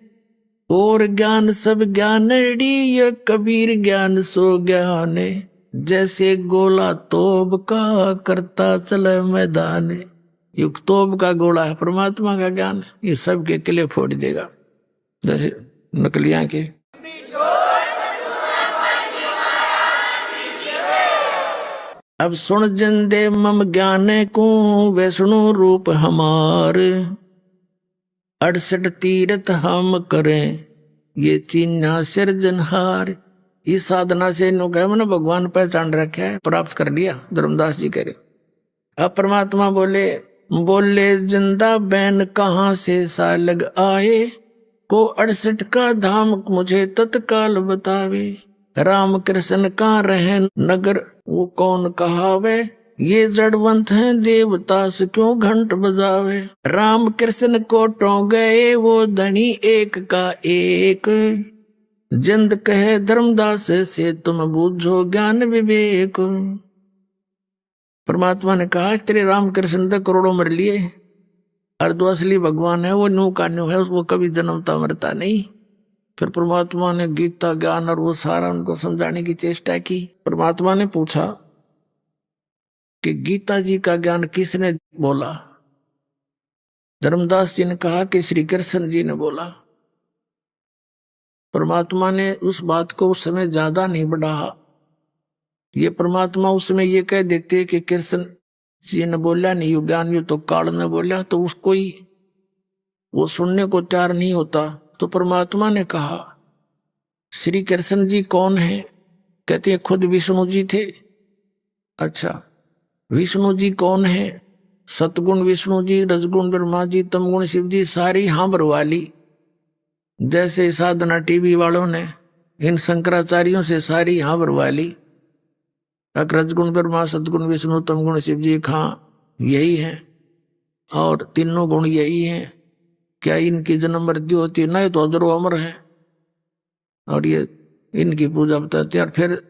S6: और ज्ञान सब ज्ञानड़ी, ये कबीर ज्ञान सो ज्ञान, जैसे गोला तोब का करता चले मैदान। युग तोब का गोला है परमात्मा का ज्ञान, ये सबके किले फोड़ देगा जैसे नकलियां के। अब सुन जिंदे मम ज्ञान को वैष्णु रूप हमार, 68 तीर्थ हम करें ये चिन्ह सिरजनहार। इस साधना से नो कहे मैंने भगवान पहचान रखा है, प्राप्त कर लिया। धर्मदास जी कह रहे। अब परमात्मा बोले जिंदा बैन कहाँ से सालग आए, को 68 का धाम मुझे तत्काल बतावे। राम कृष्ण का रहे नगर वो कौन कहावे, ये जड़वंत हैं देवतास क्यों घंट बजावे। राम कृष्ण को टो गए वो धनी एक का एक, जिंद कहे धर्मदास से तुम बूझो ज्ञान विवेक। परमात्मा ने कहा तेरे राम कृष्ण तो करोड़ों मर लिए, और जो असली भगवान है वो न्यू का न्यू है, उसको कभी जन्मता मरता नहीं। फिर परमात्मा ने गीता ज्ञान और वो सारा उनको समझाने की चेष्टा की। परमात्मा ने पूछा कि गीता जी का ज्ञान किसने बोला। धर्मदास जी ने कहा कि श्री कृष्ण जी ने बोला। परमात्मा ने उस बात को उस समय ज्यादा नहीं बढ़ाया। ये परमात्मा उस समय ये कह देते कि कृष्ण जी ने बोला नहीं यु ज्ञान यु तो काल ने बोला, तो उसको ही वो सुनने को तैयार नहीं होता। तो परमात्मा ने कहा श्री कृष्ण जी कौन है? कहते हैं खुद विष्णु जी थे। अच्छा विष्णु जी कौन है? सतगुण विष्णु जी, रजगुण ब्रह्मा जी, तमगुण शिव जी, सारी हाँ बरवाली। जैसे साधना टीवी वालों ने इन शंकराचार्यों से सारी हाँ बरवाली। रजगुण ब्रह्मा, सतगुण विष्णु, तमगुण शिव जी हाँ यही है, और तीनों गुण यही हैं। क्या इनकी जन्म मृत्यु होती है? नहीं, तो हजारों अमर है, और ये इनकी पूजा बताते हैं। और फिर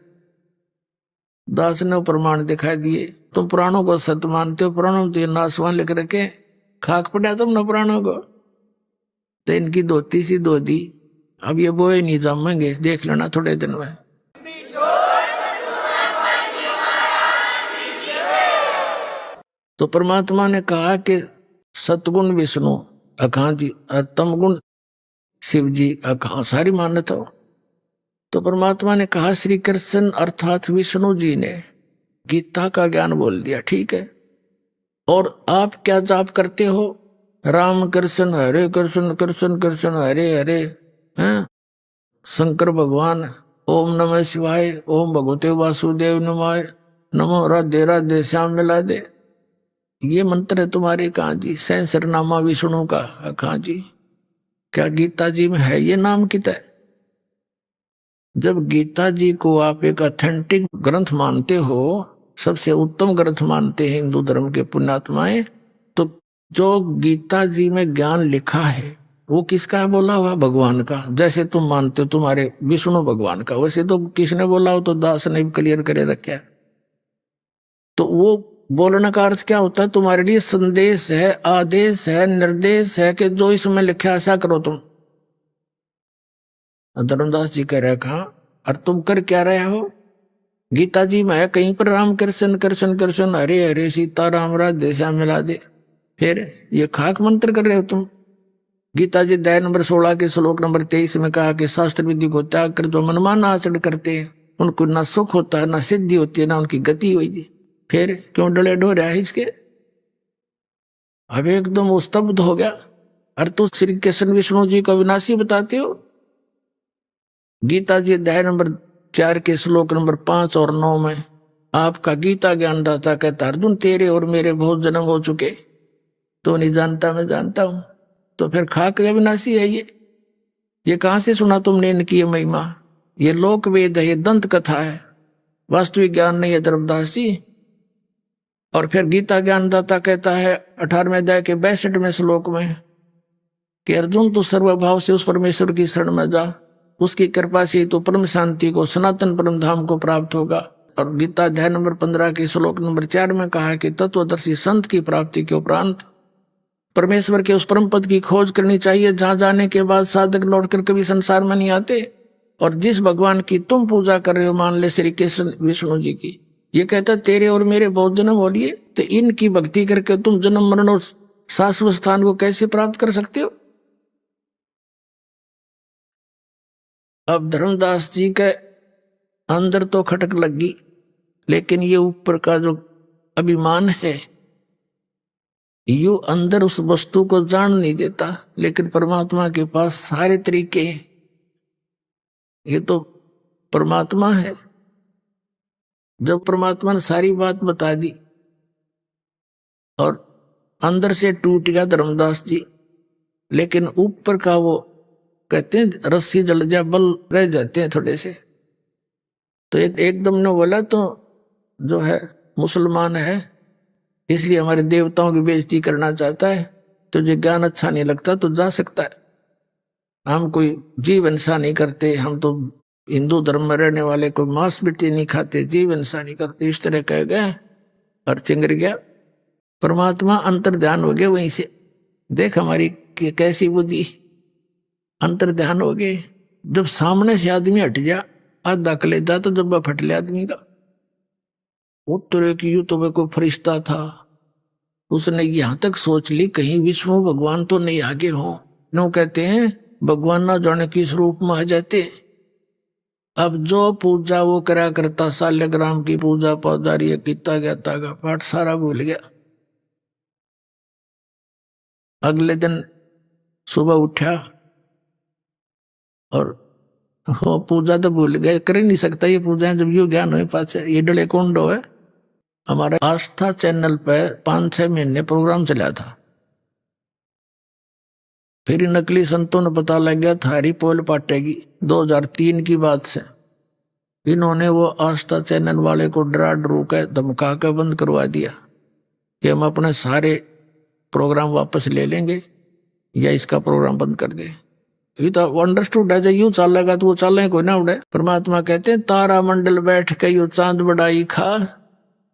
S6: दास ने प्रमाण दिखाई दिए। तुम पुराणों को सत्य मानते हो, पुराणों में तो ये नासवान लिख रखे, खाक पड़ा तुम न पुराणों को। तो इनकी धोती सी धो दी, अब ये बोए नहीं जमेंगे, देख लेना थोड़े दिन में। तो परमात्मा ने कहा कि सतगुण विष्णु अखा जी और तमगुण शिव जी अखा सारी मान्यता हो। तो परमात्मा ने कहा श्री कृष्ण अर्थात विष्णु जी ने गीता का ज्ञान बोल दिया, ठीक है। और आप क्या जाप करते हो? राम कृष्ण हरे कृष्ण कृष्ण कृष्ण हरे हरे, हैं? शंकर भगवान ओम नमः शिवाय, ओम भगवते वासुदेव नमाय, नमो राधे राधे श्याम मिला दे। ये मंत्र है तुम्हारे कहाँ जी? सहस्रनामा विष्णु का कहाँ जी? क्या गीता जी में है ये नाम किता है? जब गीता जी को आप एक ऑथेंटिक ग्रंथ मानते हो, सबसे उत्तम ग्रंथ मानते हैं हिंदू धर्म के पुण्यात्माएं, तो जो गीता जी में ज्ञान लिखा है वो किसका है बोला हुआ? भगवान का। जैसे तुम मानते हो तुम्हारे विष्णु भगवान का, वैसे तो किसने बोला हो? तो दास ने क्लियर करे रखा है। तो वो बोलने का अर्थ क्या होता है? तुम्हारे लिए संदेश है, आदेश है, निर्देश है कि जो इसमें लिखा ऐसा करो तुम। धर्मदास जी कह रहे कहा, और तुम कर क्या रहे हो? गीता जी में है कहीं पर राम कृष्ण कृष्ण कृष्ण हरे हरे सीता राम राधे श्याम मिला दे। फिर ये खाक मंत्र कर रहे हो तुम। गीता जी अध्याय नंबर 16 के श्लोक नंबर 23 में कहा कि शास्त्र विधि को त्याग कर जो मनमान आचरण करते हैं उनको ना सुख होता है, ना सिद्धि होती है, ना उनकी गति हुई। फिर क्यों डले डो रहा है इसके? अब एकदम वो स्तब्ध हो गया। अरे तो श्री कृष्ण विष्णु जी को अविनाशी बताते हो। गीता जी अध्याय नंबर 4 के श्लोक नंबर 5 और 9 में आपका गीता ज्ञानदाता कहता अर्जुन तेरे और मेरे बहुत जन्म हो चुके, तो नहीं जानता मैं जानता हूं। तो फिर खाक अविनाशी है ये कहां से सुना तुमने इनकी ये महिमा? ये लोक वेद है, ये दंत कथा है, वास्तविक ज्ञान नहीं है धर्मदास जी। और फिर गीता ज्ञानदाता कहता है 18वें अध्याय के 62वें श्लोक में कि अर्जुन तू सर्वभाव से उस परमेश्वर की शरण में जा, उसकी कृपा से तो परम शांति को, सनातन परम धाम को प्राप्त होगा। और गीता अध्याय नंबर 15 के श्लोक नंबर 4 में कहा कि तत्वदर्शी संत की प्राप्ति के उपरांत परमेश्वर के उस परम पद की खोज करनी चाहिए जहां जाने के बाद साधक लौटकर कभी संसार में नहीं आते। और जिस भगवान की तुम पूजा कर रहे हो, मान ले श्री कृष्ण विष्णु जी की, ये कहता तेरे और मेरे बहुत जन्म हो लिए, तो इनकी भक्ति करके तुम जन्म मरण और शाश्वत स्थान को कैसे प्राप्त कर सकते हो? अब धर्मदास जी के अंदर तो खटक लगी, लेकिन ये ऊपर का जो अभिमान है यू अंदर उस वस्तु को जान नहीं देता। लेकिन परमात्मा के पास सारे तरीके हैं, ये तो परमात्मा है। जब परमात्मा ने सारी बात बता दी और अंदर से टूट गया धर्मदास जी, लेकिन ऊपर का वो कहते हैं रस्सी जल जा बल रह जाते हैं थोड़े से। तो एकदम ने बोला तो जो है मुसलमान है, इसलिए हमारे देवताओं की बेइज्जती करना चाहता है, तुझे ज्ञान अच्छा नहीं लगता तो जा सकता है। हम कोई जीव हिंसा नहीं करते, हम तो हिंदू धर्म में रहने वाले कोई मांस मिट्टी नहीं खाते, जीव हिंसा नहीं करते, इस तरह कह गया और चिंगर गया। परमात्मा अंतर ध्यान हो गया वहीं से। देख हमारी कैसी बुद्धि, अंतर ध्यान हो गए। जब सामने से आदमी हट जा, आधा कलेजा तो जब फट लिया आदमी का। उत्तरे की यू तो कोई फरिश्ता था, उसने यहां तक सोच ली कहीं विष्णु भगवान तो नहीं आगे हो। नो कहते हैं भगवान ना जाने किस रूप में आ जाते। अब जो पूजा वो करा करता, शालिग्राम की पूजा पौधारी किता गया तागा पाठ सारा भूल गया। अगले दिन सुबह उठा और हो पूजा तो भूल गए, कर ही नहीं सकता ये पूजा जब यू ज्ञान हो पास। ये डले कुंडो है। हमारा आस्था चैनल पे 5-6 महीने प्रोग्राम चला था। फिर नकली संतों ने पता लग गया थारी पोल पाटेगी। 2003 की बात से इन्होंने वो आस्था चैनल वाले को डरा डरू के धमका के बंद करवा दिया कि हम अपने सारे प्रोग्राम वापस ले लेंगे या इसका प्रोग्राम बंद कर दे। ये तो अंडरस्टूड है, जो यूं चलेगा तो वो चले कोई ना उड़े। परमात्मा कहते हैं तारा मंडल बैठ के यू चांद बड़ाई खा,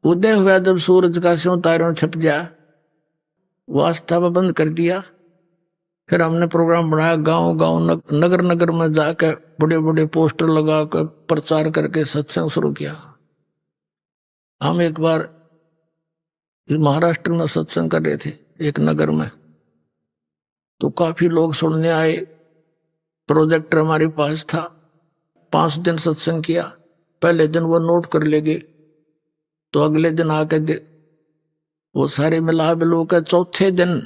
S6: उदय हुआ जब सूरज का स्यों तारों छप जा। वो आस्था बंद कर दिया। फिर हमने प्रोग्राम बनाया, गांव गांव नगर नगर में जाकर बड़े बड़े पोस्टर लगाकर प्रचार करके सत्संग शुरू किया। हम एक बार महाराष्ट्र में सत्संग कर रहे थे एक नगर में, तो काफी लोग सुनने आए। प्रोजेक्टर हमारे पास था। 5 दिन सत्संग किया। पहले दिन वो नोट कर लेंगे, तो अगले दिन आके वो सारे मिला बिलो कर चौथे दिन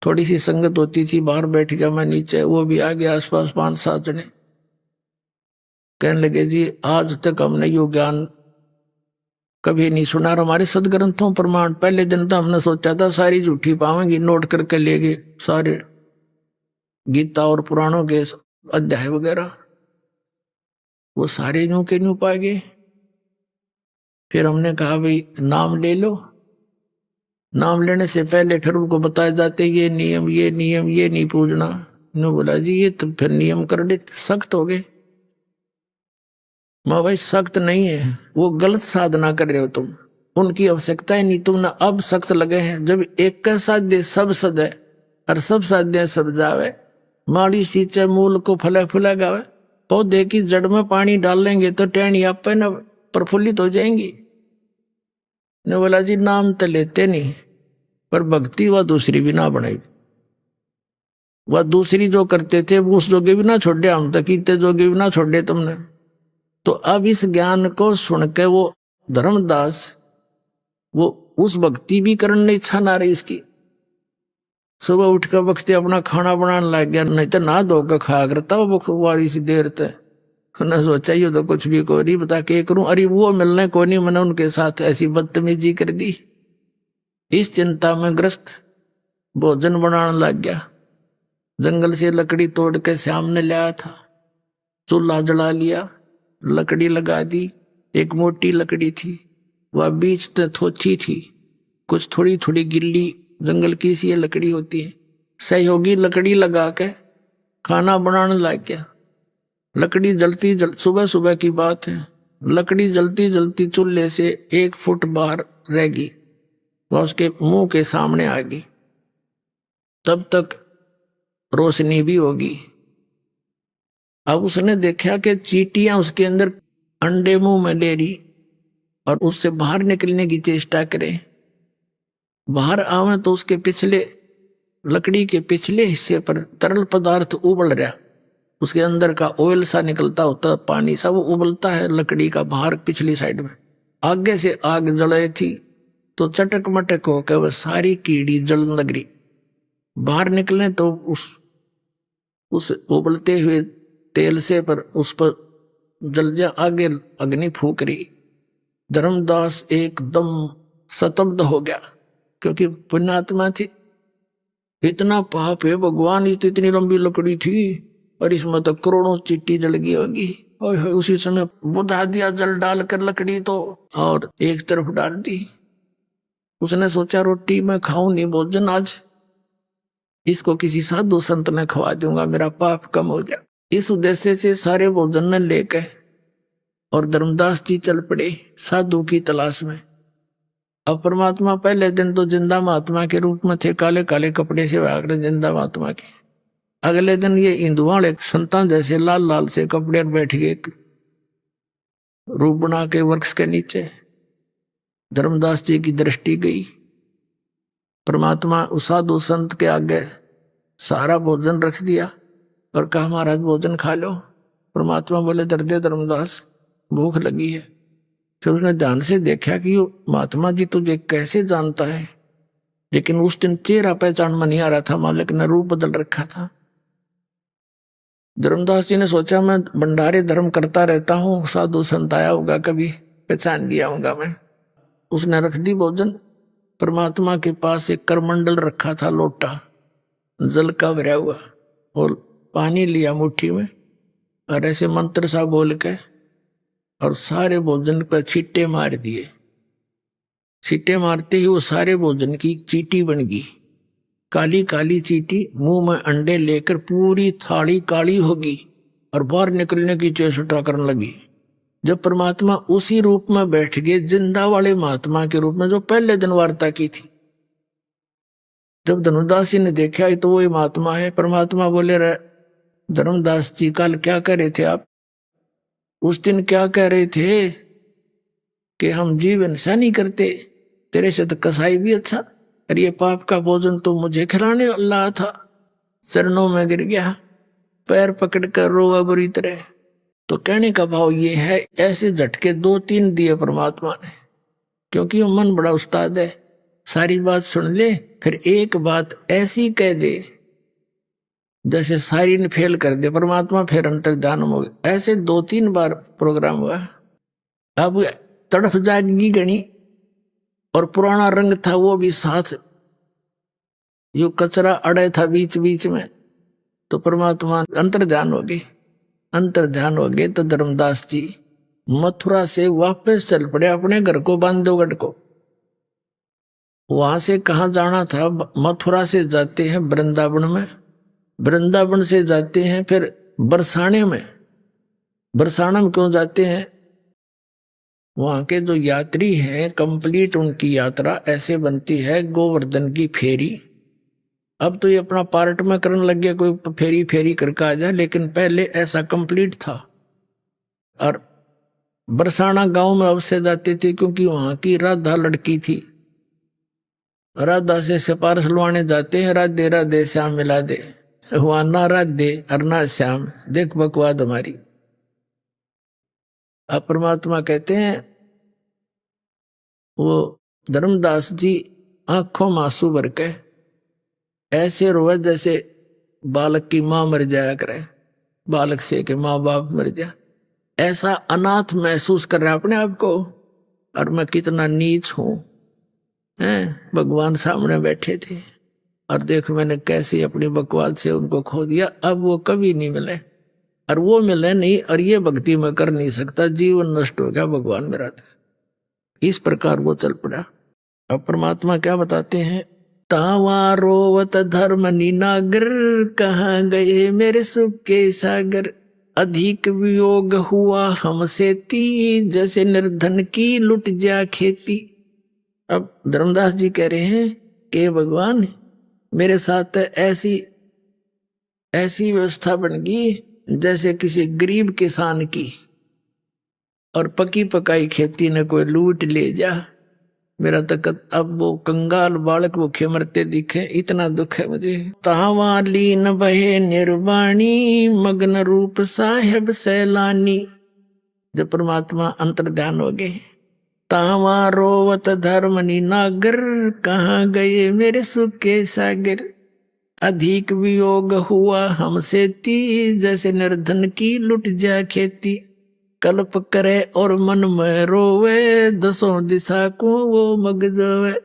S6: थोड़ी सी संगत होती थी, बाहर बैठ गया मैं नीचे, वो भी आ गया आसपास 5-7 जने। कहने लगे जी आज तक हमने यो ज्ञान कभी नहीं सुना, और हमारे सदग्रंथों प्रमाण। पहले दिन तो हमने सोचा था सारी झूठी पावेंगी, नोट करके ले गए सारे गीता और पुराणों के अध्याय वगैरह, वो सारे यूं के यूं पा गए। फिर हमने कहा भाई नाम ले लो। नाम लेने से पहले फिर उनको बताए जाते ये नियम ये नियम, ये नहीं पूछना। उन्होंने बोला जी ये तो फिर नियम कर दे, सख्त हो गए। माँ भाई सख्त नहीं है, वो गलत साधना कर रहे हो तुम, उनकी आवश्यकता ही नहीं, तुमने अब सख्त लगे हैं। जब एक का साध्य सब सद है और सब साध्य सब जावे, माड़ी सींचे मूल को फले फुला गावे। पौधे की जड़ में पानी डाल लेंगे तो टहनी आप पे न प्रफुल्लित हो जाएंगी। ने बोला जी नाम तो लेते नहीं, पर भक्ति वह दूसरी भी ना बनाई। वह दूसरी जो करते थे वो उस जोगे भी ना छोड़े, हम तक इतने जोगे भी ना छोड़े तुमने। तो अब इस ज्ञान को सुन के वो धर्मदास वो उस भक्ति भी करने इच्छा ना रही इसकी। सुबह उठ कर भक्ति अपना खाना बनाने लग गया, नहीं तो ना धोकर खाया करता वो वारी सी देर तक। उन्हें सोचा ये तो कुछ भी को नहीं बता के करूं, अरे वो मिलने को नहीं, मैंने उनके साथ ऐसी बदतमीजी कर दी। इस चिंता में ग्रस्त भोजन बनाने लग गया। जंगल से लकड़ी तोड़ के श्याम ने लाया था, चूल्हा जला लिया, लकड़ी लगा दी। एक मोटी लकड़ी थी, वह बीच से थोची थी, कुछ थोड़ी थोड़ी गिल्ली जंगल की सी लकड़ी होती है। सहयोगी लकड़ी लगा के खाना बनाने लग गया। लकड़ी जलती सुबह सुबह की बात है, लकड़ी जलती जलती चूल्हे से 1 फुट बाहर रह गई, वह उसके मुंह के सामने आ गई। तब तक रोशनी भी होगी। अब उसने देखा कि चींटियां उसके अंदर अंडे मुंह में ले रही और उससे बाहर निकलने की चेष्टा करे। बाहर आवे तो उसके पिछले लकड़ी के पिछले हिस्से पर तरल पदार्थ उबल रहा, उसके अंदर का ऑयल सा निकलता होता, पानी सा, वो उबलता है लकड़ी का बाहर पिछली साइड में। आगे से आग जले थी तो चटक मटक होकर वह सारी कीड़ी जलन लग रही। बाहर निकले तो उस उबलते हुए तेल से पर उस पर जल जा, आगे अग्नि फूक रही। धर्मदास एकदम स्तब्ध हो गया, क्योंकि पुण्यात्मा थी। इतना पाप है भगवान, इतनी लंबी लकड़ी थी और इसमें तो करोड़ों चींटी जल गई होगी। और उसी समय बुझा दिया जल डालकर लकड़ी तो, और एक तरफ डाल दी। उसने सोचा रोटी मैं खाऊं नहीं भोजन आज, इसको किसी साधु संत ने खवा दूंगा, मेरा पाप कम हो जाए। इस उद्देश्य से सारे भोजन ने लेके और धर्मदास जी चल पड़े साधु की तलाश में। अब परमात्मा पहले दिन तो जिंदा महात्मा के रूप में थे, काले काले कपड़े से आकर जिंदा महात्मा के। अगले दिन ये हिंदुआ संतान जैसे लाल लाल से कपड़े बैठ गए रूप बना के वृक्ष के नीचे। धर्मदास जी की दृष्टि गई। परमात्मा उस साधु संत के आगे सारा भोजन रख दिया और कहा महाराज भोजन खा लो। परमात्मा बोले दर्दे धर्मदास भूख लगी है। फिर उसने ध्यान से देखा कि महात्मा जी तुझे कैसे जानता है, लेकिन उस दिन चेहरा पहचान में नहीं आ रहा था, मालिक ने रूप बदल रखा था। धर्मदास जी ने सोचा मैं भंडारे धर्म करता रहता हूँ, साधु संत आया होगा कभी पहचान लिया होगा मैं। उसने रख दी भोजन। परमात्मा के पास एक करमंडल रखा था, लोटा जल का भरा हुआ, और पानी लिया मुट्ठी में और ऐसे मंत्र सा बोल के और सारे भोजन पर छींटे मार दिए। छींटे मारते ही वो सारे भोजन की चींटी बन गई, काली काली चींटी। मुंह में अंडे लेकर पूरी थाली काली होगी और बाहर निकलने की चेष्टा करने लगी। जब परमात्मा उसी रूप में बैठ गए, जिंदा वाले महात्मा के रूप में जो पहले दिन वार्ता की थी, जब धर्मदास जी ने देखा तो वो महात्मा है। परमात्मा बोले रहे, धर्मदास जी कल क्या कह रहे थे आप? उस दिन क्या कह रहे थे कि हम जीव हिंसा नहीं करते, तेरे से तो कसाई भी अच्छा, और ये पाप का भोजन तो मुझे खिलाने वाला था। चरणों में गिर गया, पैर पकड़ कर रोवा बुरी तरह। तो कहने का भाव ये है, ऐसे झटके 2-3 दिए परमात्मा ने, क्योंकि वो मन बड़ा उस्ताद है। सारी बात सुन ले, फिर एक बात ऐसी कह दे जैसे सारी ने फेल कर दे परमात्मा, फिर अंतर्ध्यान हो गया। ऐसे 2-3 बार प्रोग्राम हुआ। अब तड़फ जाएगी गणी, और पुराना रंग था वो भी साथ, यो कचरा अड़े था बीच बीच में, तो परमात्मा अंतर्ध्यान हो गए। अंतर्ध्यान हो गए तो धर्मदास जी मथुरा से वापस चल पड़े अपने घर को, बांधवगढ़ को। वहां से कहाँ जाना था? मथुरा से जाते हैं वृंदावन में, वृंदावन से जाते हैं फिर बरसाने में। बरसाना में क्यों जाते हैं? वहां के जो यात्री हैं कंप्लीट उनकी यात्रा ऐसे बनती है, गोवर्धन की फेरी। अब तो ये अपना पार्ट में करने लग गया, कोई फेरी फेरी करके आ जाए, लेकिन पहले ऐसा कंप्लीट था। और बरसाना गांव में अवश्य जाते थे, क्योंकि वहां की राधा लड़की थी। राधा से सिफारिश लुआने जाते हैं, राधे राधे श्याम मिला दे, वहां ना राधे और ना श्याम, देख बकवाद हमारी। अब परमात्मा कहते हैं, वो धर्मदास जी आंखों में आंसू भर के ऐसे रोए जैसे बालक की मां मर जाया करे, बालक से के माँ बाप मर जा, ऐसा अनाथ महसूस कर रहा अपने आप को, और मैं कितना नीच हूं। भगवान सामने बैठे थे और देखो मैंने कैसे अपनी बकवाद से उनको खो दिया। अब वो कभी नहीं मिले, और वो मिले नहीं, और ये भक्ति में कर नहीं सकता, जीवन नष्ट हो गया भगवान मेरा था। इस प्रकार वो चल पड़ा। अब परमात्मा क्या बताते हैं, तावा रोवत धर्म नीनागर, कहाँ गए मेरे सुख के सागर, अधिक वियोग हुआ हमसे ती, जैसे निर्धन की लुट जा खेती। अब धर्मदास जी कह रहे हैं कि भगवान मेरे साथ ऐसी व्यवस्था बन गई जैसे किसी गरीब किसान की, और पकी पकाई खेती ने कोई लूट ले जा। मेरा तक अब वो कंगाल बालक भूखे मरते दिखे, इतना दुख है मुझे। तावा लीन बहे निर्वाणी, मग्न रूप साहेब सैलानी। जब परमात्मा अंतर्ध्यान हो गए, तावा रोवत धर्मनी नागर, कहाँ गए मेरे सुख के सागर, अधिक वियोग हुआ हमसे ती, जैसे निर्धन की लुट जा खेती। कल्प करे और मन में रोवे, दसों दिशा को वो मग जावे।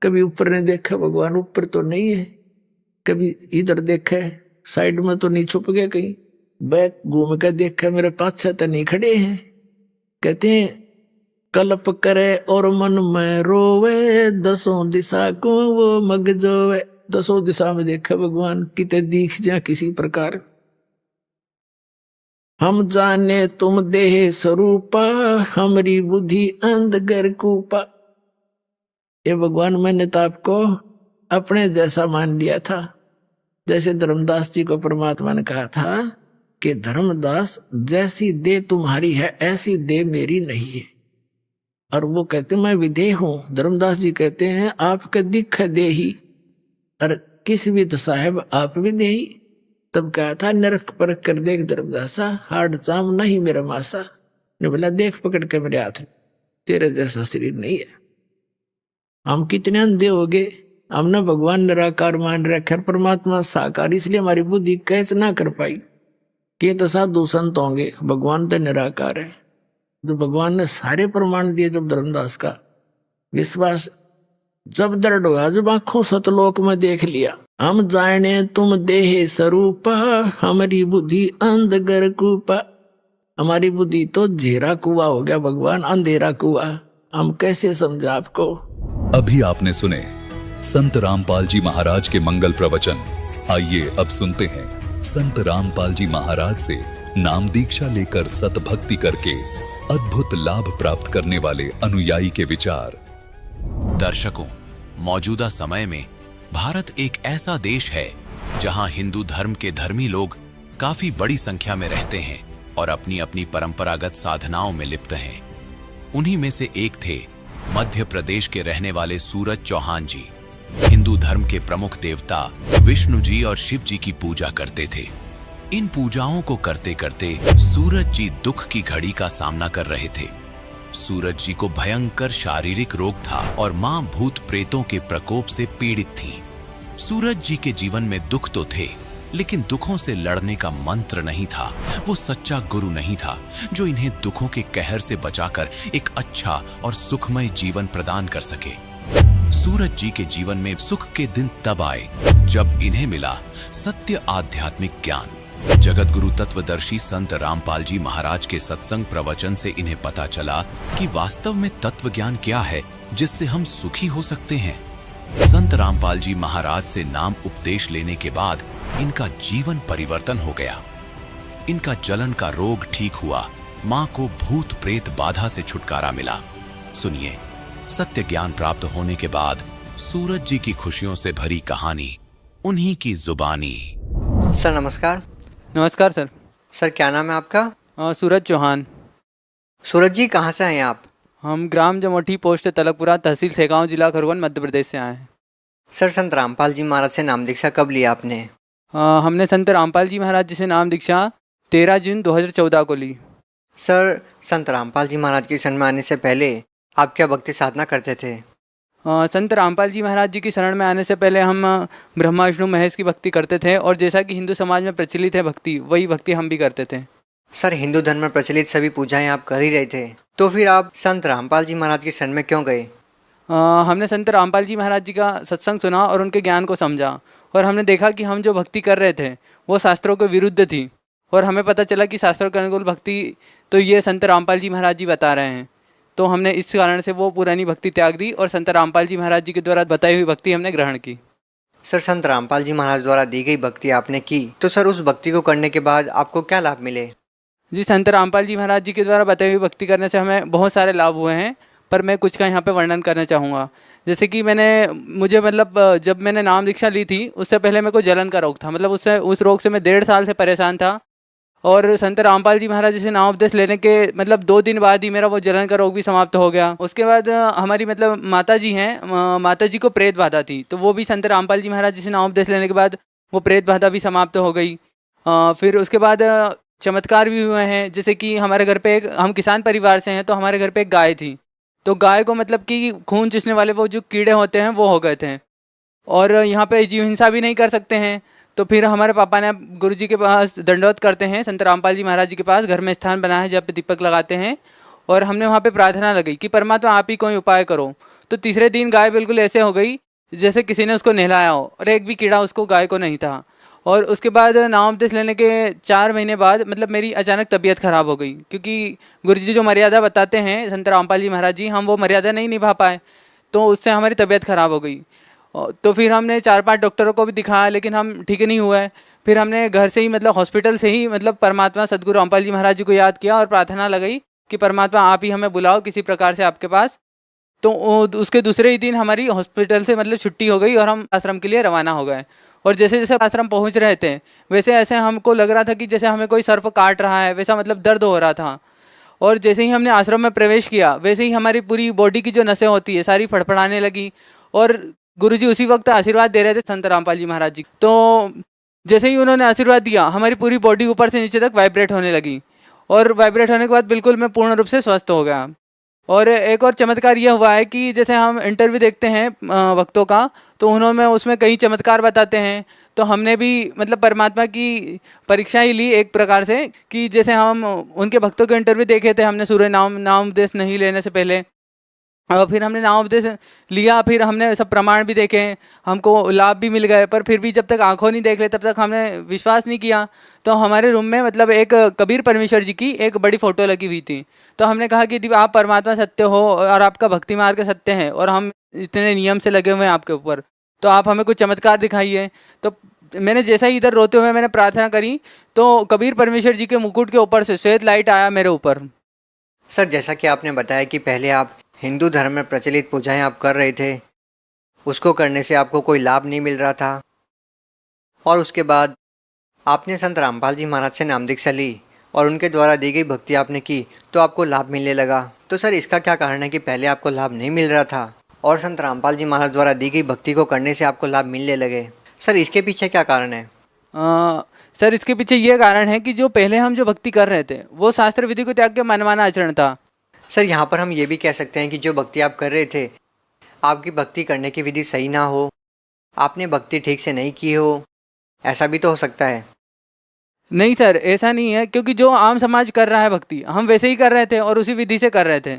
S6: कभी ऊपर ने देखा, भगवान ऊपर तो नहीं है, कभी इधर देखा, साइड में तो नहीं छुप गया, कहीं बैक घूम कर देखा, मेरे पाछे तो नहीं खड़े हैं। कहते हैं कल्प करे और मन में रोवे, दसों दिशा को वो मग जावे। दसों दिशा में देखा भगवान, किते दिख जा किसी प्रकार। हम जाने तुम देह स्वरूपा, हमारी बुद्धि अंधगर कूपा। ये भगवान मैंने तो आपको अपने जैसा मान लिया था, जैसे धर्मदास जी को परमात्मा ने कहा था कि धर्मदास जैसी देह तुम्हारी है ऐसी देह मेरी नहीं है। और वो कहते मैं विदेह हूं, धर्मदास जी कहते हैं आपका दिख देही, और किस भी तो साहेब आप विदेही। तब कहा था नरक परख कर देख धर्मदासा, हार्ड चाम नहीं मेरा मासा। ने बोला देख पकड़ के मेरे हाथ में, तेरे जैसा शरीर नहीं है। हम कितने अंधे हो गए, हमने भगवान निराकार मान रखा, परमात्मा साकार, इसलिए हमारी बुद्धि कैच ना कर पाई कि तो साधु संत होंगे, भगवान तो निराकार है। जो भगवान ने सारे प्रमाण दिए, जब धर्मदास का विश्वास जब दृढ़ हुआ, जब आंखों सतलोक में देख लिया, हम जाने तुम देह स्वरूपा, हमारी बुद्धि अंधगर कूपा। हमारी बुद्धि तो झेरा कुआ हो गया भगवान, अंधेरा कुआ। हम कैसे समझा आपको।
S7: अभी आपने सुने संत रामपाल जी महाराज के मंगल प्रवचन। आइए अब सुनते हैं संत रामपाल जी महाराज से नाम दीक्षा लेकर सतभक्ति करके अद्भुत लाभ प्राप्त करने वाले अनुयायी के विचार।
S3: दर्शकों, मौजूदा समय में भारत एक ऐसा देश है जहां हिंदू धर्म के धर्मी लोग काफी बड़ी संख्या में रहते हैं और अपनी अपनी परंपरागत साधनाओं में लिप्त हैं। उन्हीं में से एक थे मध्य प्रदेश के रहने वाले सूरज चौहान जी। हिंदू धर्म के प्रमुख देवता विष्णु जी और शिव जी की पूजा करते थे। इन पूजाओं को करते करते सूरज जी दुख की घड़ी का सामना कर रहे थे। सूरज जी को भयंकर शारीरिक रोग था और मां भूत प्रेतों के प्रकोप से पीड़ित थीं। सूरज जी के जीवन में दुख तो थे, लेकिन दुखों से लड़ने का मंत्र नहीं था। वो सच्चा गुरु नहीं था जो इन्हें दुखों के कहर से बचाकर एक अच्छा और सुखमय जीवन प्रदान कर सके। सूरज जी के जीवन में सुख के दिन तब आए जब इन्हें मिला सत्य आध्यात्मिक ज्ञान। जगत गुरु तत्वदर्शी संत रामपाल जी महाराज के सत्संग प्रवचन से इन्हें पता चला कि वास्तव में तत्व ज्ञान क्या है जिससे हम सुखी हो सकते हैं। संत रामपाल जी महाराज से नाम उपदेश लेने के बाद इनका जीवन परिवर्तन हो गया। इनका जलन का रोग ठीक हुआ। मां को भूत प्रेत बाधा से छुटकारा मिला। सुनिए सत्य ज्ञान प्राप्त होने के बाद सूरज जी की खुशियों से भरी कहानी, उन्हीं की जुबानी।
S8: सर नमस्कार।
S9: नमस्कार सर।
S8: सर क्या नाम है आपका?
S9: सूरज चौहान।
S8: सूरज जी कहाँ से हैं आप?
S9: हम ग्राम जमोठी, पोस्ट तलकपुरा, तहसील सेगांव, जिला खरगोन, मध्य प्रदेश से आए हैं।
S8: सर संत रामपाल जी महाराज से नाम दीक्षा कब लिया आपने?
S9: हमने संत रामपाल जी महाराज जी से नाम दीक्षा 13 जून 2014 को ली।
S8: सर संत रामपाल जी महाराज की शरण में आने से पहले आप क्या भक्ति साधना करते थे?
S9: संत रामपाल जी महाराज जी की शरण में आने से पहले हम ब्रह्मा विष्णु महेश की भक्ति करते थे और जैसा कि हिंदू समाज में प्रचलित है भक्ति, वही भक्ति हम भी करते थे।
S8: सर हिंदू धर्म में प्रचलित सभी पूजाएं आप कर ही रहे थे, तो फिर आप संत रामपाल जी महाराज की शरण में क्यों गए?
S9: हमने संत रामपाल जी महाराज जी का सत्संग सुना और उनके ज्ञान को समझा और हमने देखा कि हम जो भक्ति कर रहे थे वो शास्त्रों के विरुद्ध थी और हमें पता चला कि शास्त्रों के अनुकूल भक्ति तो ये संत रामपाल जी महाराज जी बता रहे हैं। तो हमने इस कारण से वो पुरानी भक्ति त्याग दी और संत रामपाल जी महाराज जी के द्वारा बताई हुई भक्ति हमने ग्रहण की।
S8: सर संत रामपाल जी महाराज द्वारा दी गई भक्ति आपने की, तो सर उस भक्ति को करने के बाद आपको क्या लाभ मिले?
S9: जी संत रामपाल जी महाराज जी के द्वारा बताई हुई भक्ति करने से हमें बहुत सारे लाभ हुए हैं, पर मैं कुछ का यहाँ पे वर्णन करना चाहूँगा। जैसे कि मुझे जब मैंने नाम दीक्षा ली थी उससे पहले मेरे को जलन का रोग था, उस रोग से मैं 1.5 साल से परेशान था और संत रामपाल जी महाराज जी से नाम उपदेश लेने के 2 दिन बाद ही मेरा वो जलन का रोग भी समाप्त हो गया। उसके बाद हमारी माता जी हैं, माता जी को प्रेत बाधा थी, तो वो भी संत रामपाल जी महाराज जी से नाम उपदेश लेने के बाद वो प्रेत बाधा भी समाप्त हो गई। फिर उसके बाद चमत्कार भी हुए हैं, जैसे कि हमारे घर पे हम किसान परिवार से हैं, तो हमारे घर पे एक गाय थी, तो गाय को कि खून चूसने वाले वो जो कीड़े होते हैं वो हो गए थे और यहाँ पे जीव हिंसा भी नहीं कर सकते हैं। तो फिर हमारे पापा ने गुरु जी के पास दंडवत करते हैं, संत रामपाल जी महाराज जी के पास घर में स्थान बनाया है जहाँ पे दीपक लगाते हैं और हमने वहाँ पे प्रार्थना लगाई कि परमात्मा आप ही कोई उपाय करो। तो तीसरे दिन गाय बिल्कुल ऐसे हो गई जैसे किसी ने उसको नहलाया हो और एक भी कीड़ा उसको गाय को नहीं था। और उसके बाद नाम उपदेश लेने के 4 महीने बाद मेरी अचानक तबीयत खराब हो गई, क्योंकि गुरु जी जो मर्यादा बताते हैं संत रामपाल जी महाराज जी, हम वो मर्यादा नहीं निभा पाए, तो उससे हमारी तबीयत खराब हो गई। तो फिर हमने 4-5 डॉक्टरों को भी दिखाया, लेकिन हम ठीक नहीं हुए। फिर हमने घर से ही हॉस्पिटल से ही परमात्मा सदगुरु रामपाल जी महाराज जी को याद किया और प्रार्थना लगाई कि परमात्मा आप ही हमें बुलाओ किसी प्रकार से आपके पास। तो उसके दूसरे ही दिन हमारी हॉस्पिटल से छुट्टी हो गई और हम आश्रम के लिए रवाना हो गए। और जैसे जैसे आश्रम पहुंच रहे थे वैसे ऐसे हमको लग रहा था कि जैसे हमें कोई सर्प काट रहा है, वैसा दर्द हो रहा था। और जैसे ही हमने आश्रम में प्रवेश किया वैसे ही हमारी पूरी बॉडी की जो नसें होती है सारी फड़फड़ाने लगी और गुरुजी उसी वक्त आशीर्वाद दे रहे थे संत रामपाल जी महाराज जी। तो जैसे ही उन्होंने आशीर्वाद दिया हमारी पूरी बॉडी ऊपर से नीचे तक वाइब्रेट होने लगी और वाइब्रेट होने के बाद बिल्कुल मैं पूर्ण रूप से स्वस्थ हो गया। और एक और चमत्कार यह हुआ है कि जैसे हम इंटरव्यू देखते हैं भक्तों का, तो उन्होंने उसमें कई चमत्कार बताते हैं, तो हमने भी परमात्मा की परीक्षा ही ली एक प्रकार से कि जैसे हम उनके भक्तों के इंटरव्यू देखे थे हमने सूर्य नाम उपदेश नहीं लेने से पहले, और फिर हमने नाम उपदेश लिया, फिर हमने सब प्रमाण भी देखे, हमको लाभ भी मिल गए, पर फिर भी जब तक आंखों नहीं देख ले तब तक हमने विश्वास नहीं किया। तो हमारे रूम में एक कबीर परमेश्वर जी की एक बड़ी फ़ोटो लगी हुई थी, तो हमने कहा कि यदि आप परमात्मा सत्य हो और आपका भक्ति मार्ग सत्य है और हम इतने नियम से लगे हुए हैं आपके ऊपर, तो आप हमें कुछ चमत्कार दिखाइए। तो मैंने जैसा ही इधर रोते हुए मैंने प्रार्थना करी तो कबीर परमेश्वर जी के मुकुट के ऊपर से श्वेत लाइट आया मेरे ऊपर।
S8: सर जैसा कि आपने बताया कि पहले आप हिंदू धर्म में प्रचलित पूजाएं आप कर रहे थे उसको करने से आपको कोई लाभ नहीं मिल रहा था, और उसके बाद आपने संत रामपाल जी महाराज से नाम दीक्षा ली और उनके द्वारा दी गई भक्ति आपने की तो आपको लाभ मिलने लगा। तो सर इसका क्या कारण है कि पहले आपको लाभ नहीं मिल रहा था और संत रामपाल जी महाराज द्वारा दी गई भक्ति को करने से आपको लाभ मिलने लगे? सर इसके पीछे क्या कारण है?
S9: सर इसके पीछे ये कारण है कि जो पहले हम जो भक्ति कर रहे थे वो शास्त्र विधि को त्याग के मनमाना आचरण था।
S8: सर यहाँ पर हम ये भी कह सकते हैं कि जो भक्ति आप कर रहे थे, आपकी भक्ति करने की विधि सही ना हो, आपने भक्ति ठीक से नहीं की हो, ऐसा भी तो हो सकता है।
S9: नहीं सर, ऐसा नहीं है, क्योंकि जो आम समाज कर रहा है भक्ति हम वैसे ही कर रहे थे और उसी विधि से कर रहे थे।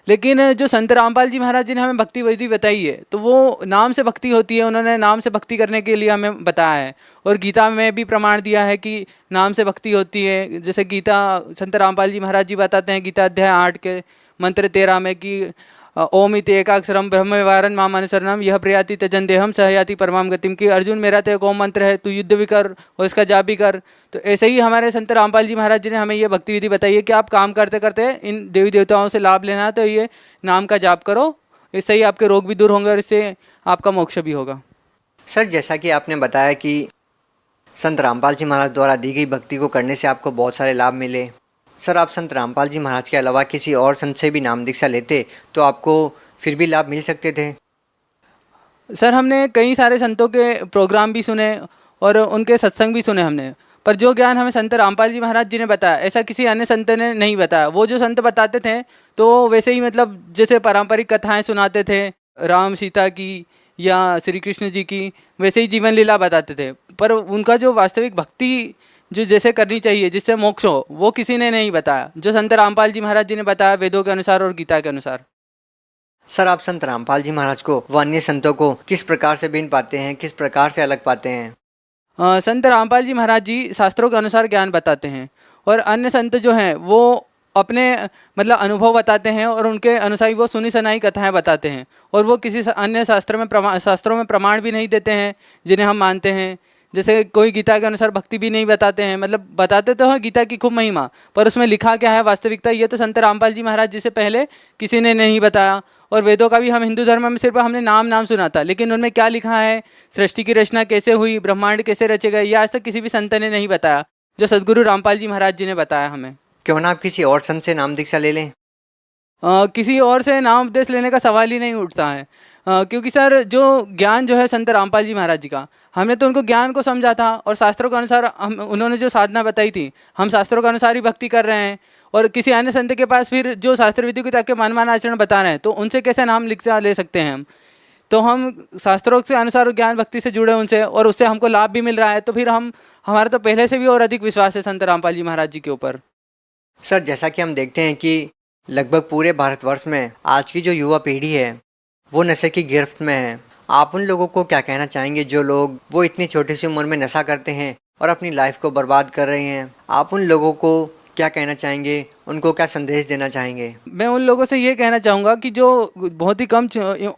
S9: लेकिन जो संत रामपाल जी महाराज जी ने हमें भक्ति विधि बताई है तो वो नाम से भक्ति होती है, उन्होंने नाम से भक्ति करने के लिए हमें बताया है और गीता में भी प्रमाण दिया है कि नाम से भक्ति होती है। जैसे गीता संत रामपाल जी महाराज जी बताते हैं गीता अध्याय 8 के मंत्र 13 में कि ओम इति एकाक्षरम ब्रह्म व्यवहारन माम अनुसरणम यह प्रयाति त्यजन देहम सहयाति परमाम गतिम, की अर्जुन मेरा तो एक ओम मंत्र है, तू युद्ध भी कर और इसका जाप भी कर। तो ऐसे ही हमारे संत रामपाल जी महाराज जी ने हमें ये भक्ति विधि बताई है कि आप काम करते करते इन देवी देवताओं से लाभ लेना है तो ये नाम का जाप करो, इससे ही आपके रोग भी दूर होंगे और इससे आपका मोक्ष भी होगा।
S8: सर जैसा कि आपने बताया कि संत रामपाल जी महाराज द्वारा दी गई भक्ति को करने से आपको बहुत सारे लाभ मिले, सर आप संत रामपाल जी महाराज के अलावा किसी और संत से भी नाम दीक्षा लेते तो आपको फिर भी लाभ मिल सकते थे?
S9: सर हमने कई सारे संतों के प्रोग्राम भी सुने और उनके सत्संग भी सुने हमने, पर जो ज्ञान हमें संत रामपाल जी महाराज जी ने बताया ऐसा किसी अन्य संत ने नहीं बताया। वो जो संत बताते थे तो वैसे ही मतलब जैसे पारंपरिक कथाएं सुनाते थे राम सीता की या श्री कृष्ण जी की, वैसे ही जीवन लीला बताते थे, पर उनका जो वास्तविक भक्ति जो जैसे करनी चाहिए जिससे मोक्ष हो वो किसी ने नहीं बताया, जो संत रामपाल जी महाराज जी ने बताया वेदों के अनुसार और गीता के अनुसार।
S8: सर आप संत रामपाल जी महाराज को व अन्य संतों को किस प्रकार से भिन्न पाते हैं, किस प्रकार से अलग पाते हैं?
S9: संत रामपाल जी महाराज जी शास्त्रों के अनुसार ज्ञान बताते हैं और अन्य संत जो हैं वो अपने मतलब अनुभव बताते हैं और उनके अनुसार वो सुनी सुनाई कथाएं बताते हैं और वो किसी अन्य शास्त्रों में प्रमाण भी नहीं देते हैं जिन्हें हम मानते हैं। जैसे कोई गीता के अनुसार भक्ति भी नहीं बताते हैं, मतलब बताते तो हैं गीता की खूब महिमा, पर उसमें लिखा क्या है वास्तविकता ये तो संत रामपाल जी महाराज जी से पहले किसी ने नहीं बताया। और वेदों का भी हम हिंदू धर्म में सिर्फ हमने नाम सुना था, लेकिन उनमें क्या लिखा है, सृष्टि की रचना कैसे हुई, ब्रह्मांड कैसे रचे गए, ये आज तक किसी भी संत ने नहीं बताया, जो सदगुरु रामपाल जी महाराज जी ने बताया हमें।
S8: क्यों ना आप किसी और संत से नाम दीक्षा ले लें?
S9: किसी और से नाम उपदेश लेने का सवाल ही नहीं उठता है, क्योंकि सर जो ज्ञान जो है संत रामपाल जी महाराज जी का, हमने तो उनको ज्ञान को समझा था और शास्त्रों के अनुसार उन्होंने जो साधना बताई थी हम शास्त्रों के अनुसार ही भक्ति कर रहे हैं। और किसी अन्य संत के पास फिर जो शास्त्र विधि को ताकि मनमाना आचरण बता रहे हैं तो उनसे कैसे नाम दीक्षा ले सकते हैं हम? तो हम शास्त्रों के अनुसार ज्ञान भक्ति से जुड़े उनसे और उससे हमको लाभ भी मिल रहा है, तो फिर हमारा तो पहले से भी और अधिक विश्वास है संत रामपाल जी महाराज जी के ऊपर।
S8: सर जैसा कि हम देखते हैं कि लगभग पूरे भारतवर्ष में आज की जो युवा पीढ़ी है वो नशे की गिरफ्त में है, आप उन लोगों को क्या कहना चाहेंगे जो लोग वो इतनी छोटी सी उम्र में नशा करते हैं और अपनी लाइफ को बर्बाद कर रहे हैं? आप उन लोगों को क्या कहना चाहेंगे, उनको क्या संदेश देना चाहेंगे?
S9: मैं उन लोगों से ये कहना चाहूँगा कि जो बहुत ही कम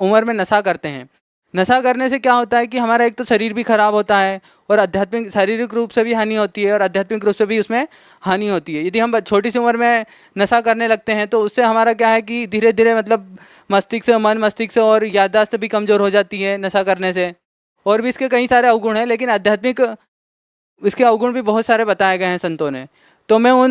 S9: उम्र में नशा करते हैं, नशा करने से क्या होता है कि हमारा एक तो शरीर भी खराब होता है और आध्यात्मिक शारीरिक रूप से भी हानि होती है और आध्यात्मिक रूप से भी उसमें हानि होती है। यदि हम छोटी सी उम्र में नशा करने लगते हैं तो उससे हमारा क्या है कि धीरे धीरे मतलब मस्तिष्क और याददाश्त भी कमज़ोर हो जाती है नशा करने से। और भी इसके कई सारे अवगुण हैं, लेकिन आध्यात्मिक इसके अवगुण भी बहुत सारे बताए गए हैं संतों ने। तो मैं उन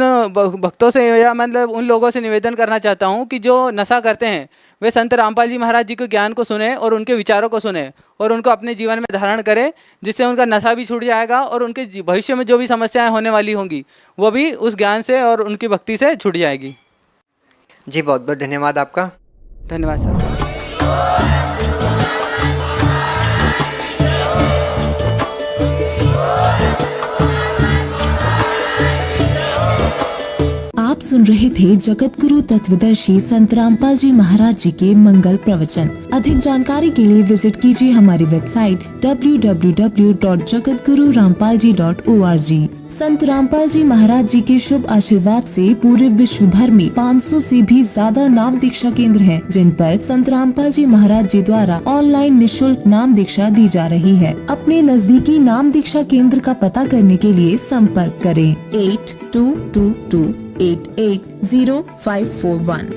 S9: भक्तों से या मतलब उन लोगों से निवेदन करना चाहता हूँ कि जो नशा करते हैं वे संत रामपाल जी महाराज जी के ज्ञान को सुने और उनके विचारों को सुने और उनको अपने जीवन में धारण करें, जिससे उनका नशा भी छूट जाएगा और उनके भविष्य में जो भी समस्याएं होने वाली होंगी वो भी उस ज्ञान से और उनकी भक्ति से छूट जाएगी।
S8: जी बहुत बहुत धन्यवाद आपका।
S9: धन्यवाद सर।
S10: आप सुन रहे थे जगत गुरु तत्वदर्शी संत रामपाल जी महाराज जी के मंगल प्रवचन। अधिक जानकारी के लिए विजिट कीजिए हमारी वेबसाइट www.jagatgururampalji.org। संत रामपाल जी महाराज जी के शुभ आशीर्वाद से पूरे विश्व भर में 500 से भी ज्यादा नाम दीक्षा केंद्र हैं, जिन पर संत रामपाल जी महाराज जी द्वारा ऑनलाइन निःशुल्क नाम दीक्षा दी जा रही है। अपने नजदीकी नाम दीक्षा केंद्र का पता करने के लिए संपर्क करें 8222880541।